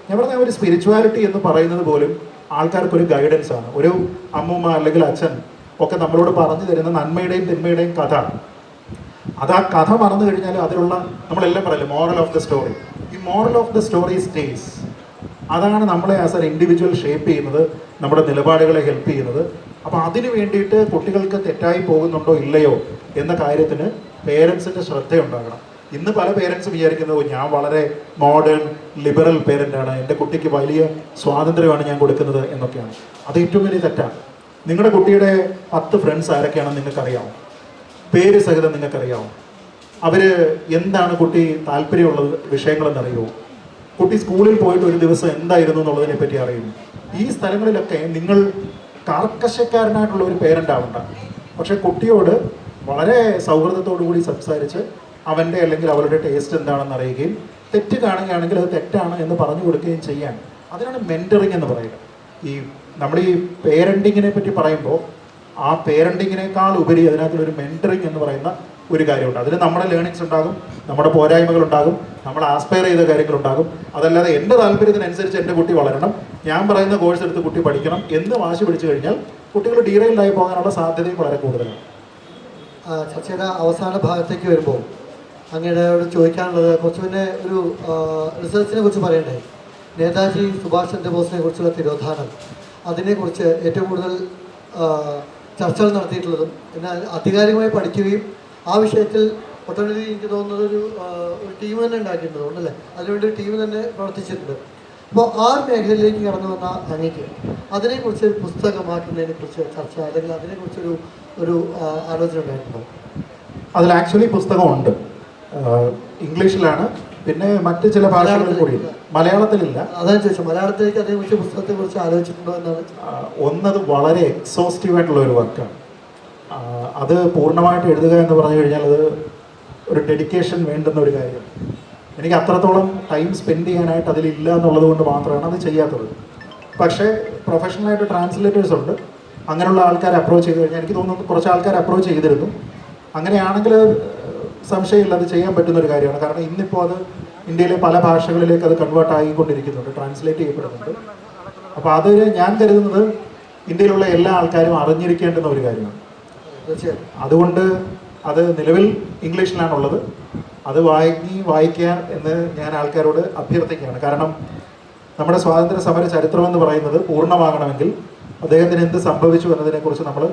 ഞാൻ പറഞ്ഞ ഒരു സ്പിരിച്വാലിറ്റി എന്ന് പറയുന്നത് പോലും ആൾക്കാർക്കൊരു ഗൈഡൻസ് ആണ്. ഒരു അമ്മൂമ്മ അല്ലെങ്കിൽ അച്ഛൻ ഒക്കെ നമ്മളോട് പറഞ്ഞു തരുന്ന നന്മയുടെയും തിന്മയുടെയും കഥ, അത് ആ കഥ മറന്നു കഴിഞ്ഞാൽ അതിലുള്ള നമ്മളെല്ലാം പറയില്ല മോറൽ ഓഫ് ദ സ്റ്റോറി. ഈ moral of the story stays. അതാണ് നമ്മളെ ആസ് എൻ ഇൻഡിവിജ്വൽ ഷേപ്പ് ചെയ്യുന്നത്, നമ്മുടെ നിലപാടുകളെ ഹെൽപ്പ് ചെയ്യുന്നത്. അപ്പോൾ അതിന് വേണ്ടിയിട്ട് കുട്ടികൾക്ക് തെറ്റായി പോകുന്നുണ്ടോ ഇല്ലയോ എന്ന കാര്യത്തിന് പേരൻസിൻ്റെ ശ്രദ്ധയുണ്ടാകണം. ഇന്ന് പല പേരൻസും വിചാരിക്കുന്നത് ഞാൻ വളരെ മോഡേൺ ലിബറൽ പേരൻ്റാണ്, എൻ്റെ കുട്ടിക്ക് വലിയ സ്വാതന്ത്ര്യമാണ് ഞാൻ കൊടുക്കുന്നത് എന്നൊക്കെയാണ്. അത് ഏറ്റവും വലിയ തെറ്റാണ്. നിങ്ങളുടെ കുട്ടിയുടെ 10 ഫ്രണ്ട്സ് ആരൊക്കെയാണെന്ന് നിങ്ങൾക്കറിയാമോ? പേര് സഹിതം നിങ്ങൾക്കറിയാമോ? അവർ എന്താണ് കുട്ടി താല്പര്യമുള്ള വിഷയങ്ങളെന്നറിയുമോ? കുട്ടി സ്കൂളിൽ പോയിട്ട് ഒരു ദിവസം എന്തായിരുന്നു എന്നുള്ളതിനെ പറ്റി അറിയുന്നു. ഈ സ്ഥലങ്ങളിലൊക്കെ നിങ്ങൾ കർക്കശക്കാരനായിട്ടുള്ള ഒരു പേരൻ്റ് ആവണ്ട, പക്ഷെ കുട്ടിയോട് വളരെ സൗഹൃദത്തോടു കൂടി സംസാരിച്ച് അവൻ്റെ അല്ലെങ്കിൽ അവളുടെ ടേസ്റ്റ് എന്താണെന്ന് അറിയുകയും തെറ്റ് കാണുകയാണെങ്കിൽ അത് തെറ്റാണ് എന്ന് പറഞ്ഞു കൊടുക്കുകയും ചെയ്യാൻ, അതിനാണ് മെൻറ്ററിങ് എന്ന് പറയുന്നത്. ഈ നമ്മൾ ഈ പേരൻറ്റിങ്ങിനെ പറ്റി പറയുമ്പോൾ ആ പേരൻറ്റിങ്ങിനേക്കാൾ ഉപരി അതിനകത്തൊരു മെൻറ്ററിങ് എന്ന് പറയുന്ന ഒരു കാര്യമുണ്ട്. അതിൽ നമ്മുടെ ലേണിങ്സ് ഉണ്ടാകും, നമ്മുടെ പോരായ്മകളുണ്ടാകും, നമ്മൾ ആസ്പയർ ചെയ്ത കാര്യങ്ങളുണ്ടാകും. അതല്ലാതെ എൻ്റെ താല്പര്യത്തിനനുസരിച്ച് എൻ്റെ കുട്ടി വളരണം, ഞാൻ പറയുന്ന കോഴ്സ് എടുത്ത് കുട്ടി പഠിക്കണം എന്ന് വാശി പിടിച്ചു കഴിഞ്ഞാൽ കുട്ടികൾ ഡീറെയിലായി പോകാനുള്ള സാധ്യതയും വളരെ കൂടുതലാണ്. ചർച്ചയുടെ അവസാന ഭാഗത്തേക്ക് വരുമ്പോൾ അങ്ങയോട് ചോദിക്കാനുള്ളത്, കുറച്ച് മുന്നേ ഒരു റിസർച്ചിനെ കുറിച്ച് പറയണ്ടേ, നേതാജി സുഭാഷ് ചന്ദ്രബോസിനെ കുറിച്ചുള്ള തിരോധാനം, അതിനെക്കുറിച്ച് ഏറ്റവും കൂടുതൽ ചർച്ചകൾ നടത്തിയിട്ടുള്ളതും എന്നാൽ ആധികാരികമായി പഠിക്കുകയും ആ വിഷയത്തിൽ ഒട്ടനവധി എനിക്ക് തോന്നുന്നത് ഒരു ടീം തന്നെ ഉണ്ടാക്കിയിട്ടുണ്ട്, ഉണ്ടല്ലേ? അതിനുവേണ്ടി ഒരു ടീം തന്നെ പ്രവർത്തിച്ചിട്ടുണ്ട്. അപ്പോൾ ആ മേഖലയിലേക്ക് കടന്നു വന്ന അങ്ങേക്ക് അതിനെക്കുറിച്ച് ഒരു പുസ്തകമാക്കുന്നതിനെക്കുറിച്ച് ചർച്ച അല്ലെങ്കിൽ അതിനെക്കുറിച്ചൊരു ആലോചന ഉണ്ടായിട്ടുണ്ടോ? അതിൽ ആക്ച്വലി പുസ്തകമുണ്ട്, ഇംഗ്ലീഷിലാണ്, പിന്നെ മറ്റ് ചില ഭാഷകളിൽ കൂടി. മലയാളത്തിലില്ല. അതാണ് ചോദിച്ചത്, മലയാളത്തിലേക്ക് അതേക്കുറിച്ച് പുസ്തകത്തെക്കുറിച്ച് ആലോചിച്ചിട്ടുണ്ടോ എന്നാണ്. ഒന്നത് വളരെ എക്സോസ്റ്റീവ് ആയിട്ടുള്ള ഒരു വർക്കാണ്. അത് പൂർണ്ണമായിട്ട് എഴുതുക എന്ന് പറഞ്ഞു കഴിഞ്ഞാൽ അത് ഒരു ഡെഡിക്കേഷൻ വേണ്ടുന്ന ഒരു കാര്യമാണ്. എനിക്ക് അത്രത്തോളം ടൈം സ്പെൻഡ് ചെയ്യാനായിട്ട് അതിലില്ല എന്നുള്ളത് കൊണ്ട് മാത്രമാണ് അത് ചെയ്യാത്തത്. പക്ഷേ പ്രൊഫഷണലായിട്ട് ട്രാൻസ്ലേറ്റേഴ്സ് ഉണ്ട്, അങ്ങനെയുള്ള ആൾക്കാരെ അപ്രോച്ച് ചെയ്ത് കഴിഞ്ഞാൽ എനിക്ക് തോന്നുന്നു കുറച്ച് ആൾക്കാർ അപ്രോച്ച് ചെയ്തിരുന്നു. അങ്ങനെയാണെങ്കിൽ സംശയമില്ല, അത് ചെയ്യാൻ പറ്റുന്നൊരു കാര്യമാണ്. കാരണം ഇന്നിപ്പോൾ അത് ഇന്ത്യയിലെ പല ഭാഷകളിലേക്ക് അത് കൺവേർട്ട് ആയിക്കൊണ്ടിരിക്കുന്നുണ്ട്, ട്രാൻസ്ലേറ്റ് ചെയ്യപ്പെടുന്നുണ്ട്. അപ്പോൾ അത് ഞാൻ കരുതുന്നത് ഇന്ത്യയിലുള്ള എല്ലാ ആൾക്കാരും അറിഞ്ഞിരിക്കേണ്ടുന്ന ഒരു കാര്യമാണ്. അതുകൊണ്ട് അത് നിലവിൽ ഇംഗ്ലീഷിലാണുള്ളത്. അത് വായിക്കുക എന്ന് ഞാൻ ആൾക്കാരോട് അഭ്യർത്ഥിക്കുകയാണ്. കാരണം നമ്മുടെ സ്വാതന്ത്ര്യ സമര ചരിത്രമെന്ന് പറയുന്നത് പൂർണ്ണമാകണമെങ്കിൽ അദ്ദേഹത്തിന് എന്ത് സംഭവിച്ചു എന്നതിനെക്കുറിച്ച് നമ്മൾ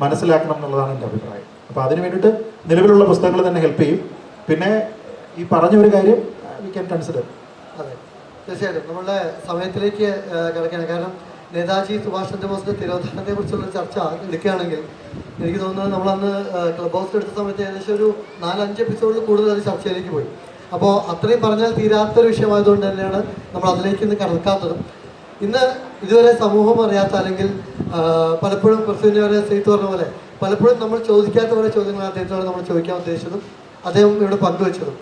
മനസ്സിലാക്കണം എന്നുള്ളതാണ് എൻ്റെ അഭിപ്രായം. അപ്പോൾ അതിന് വേണ്ടിയിട്ട് നിലവിലുള്ള പുസ്തകങ്ങൾ തന്നെ ഹെൽപ്പ് ചെയ്യും. പിന്നെ ഈ പറഞ്ഞൊരു കാര്യം വി ക്യാൻ കൺസിഡർ. അതെ, തീർച്ചയായിട്ടും നമ്മളുടെ സമയത്തിലേക്ക് കിടക്കുകയാണ്. കാരണം നേതാജി സുഭാഷ് ചന്ദ്രബോസിൻ്റെ തിരോധാനത്തെ കുറിച്ചുള്ള ചർച്ച എടുക്കുകയാണെങ്കിൽ എനിക്ക് തോന്നുന്നത് നമ്മളന്ന് ക്ലബ് ഹൗസിൽ എടുത്ത സമയത്ത് ഏകദേശം ഒരു 4-5 എപ്പിസോഡിൽ കൂടുതൽ അത് ചർച്ചയിലേക്ക് പോയി. അപ്പോൾ അത്രയും പറഞ്ഞാൽ തീരാത്തൊരു വിഷയമായതുകൊണ്ട് തന്നെയാണ് നമ്മൾ അതിലേക്ക് ഇന്ന് കടക്കാത്തതും. ഇന്ന് ഇതുവരെ സമൂഹം അറിയാത്ത അല്ലെങ്കിൽ പലപ്പോഴും പ്രസിഡന്റ് വരെ സെയ്ത്ത് പറഞ്ഞ പോലെ പലപ്പോഴും നമ്മൾ ചോദിക്കാത്ത കുറേ ചോദ്യങ്ങൾ അദ്ദേഹത്തോടെ നമ്മൾ ചോദിക്കാൻ ഉദ്ദേശിച്ചതും അദ്ദേഹം ഇവിടെ പങ്കുവെച്ചതും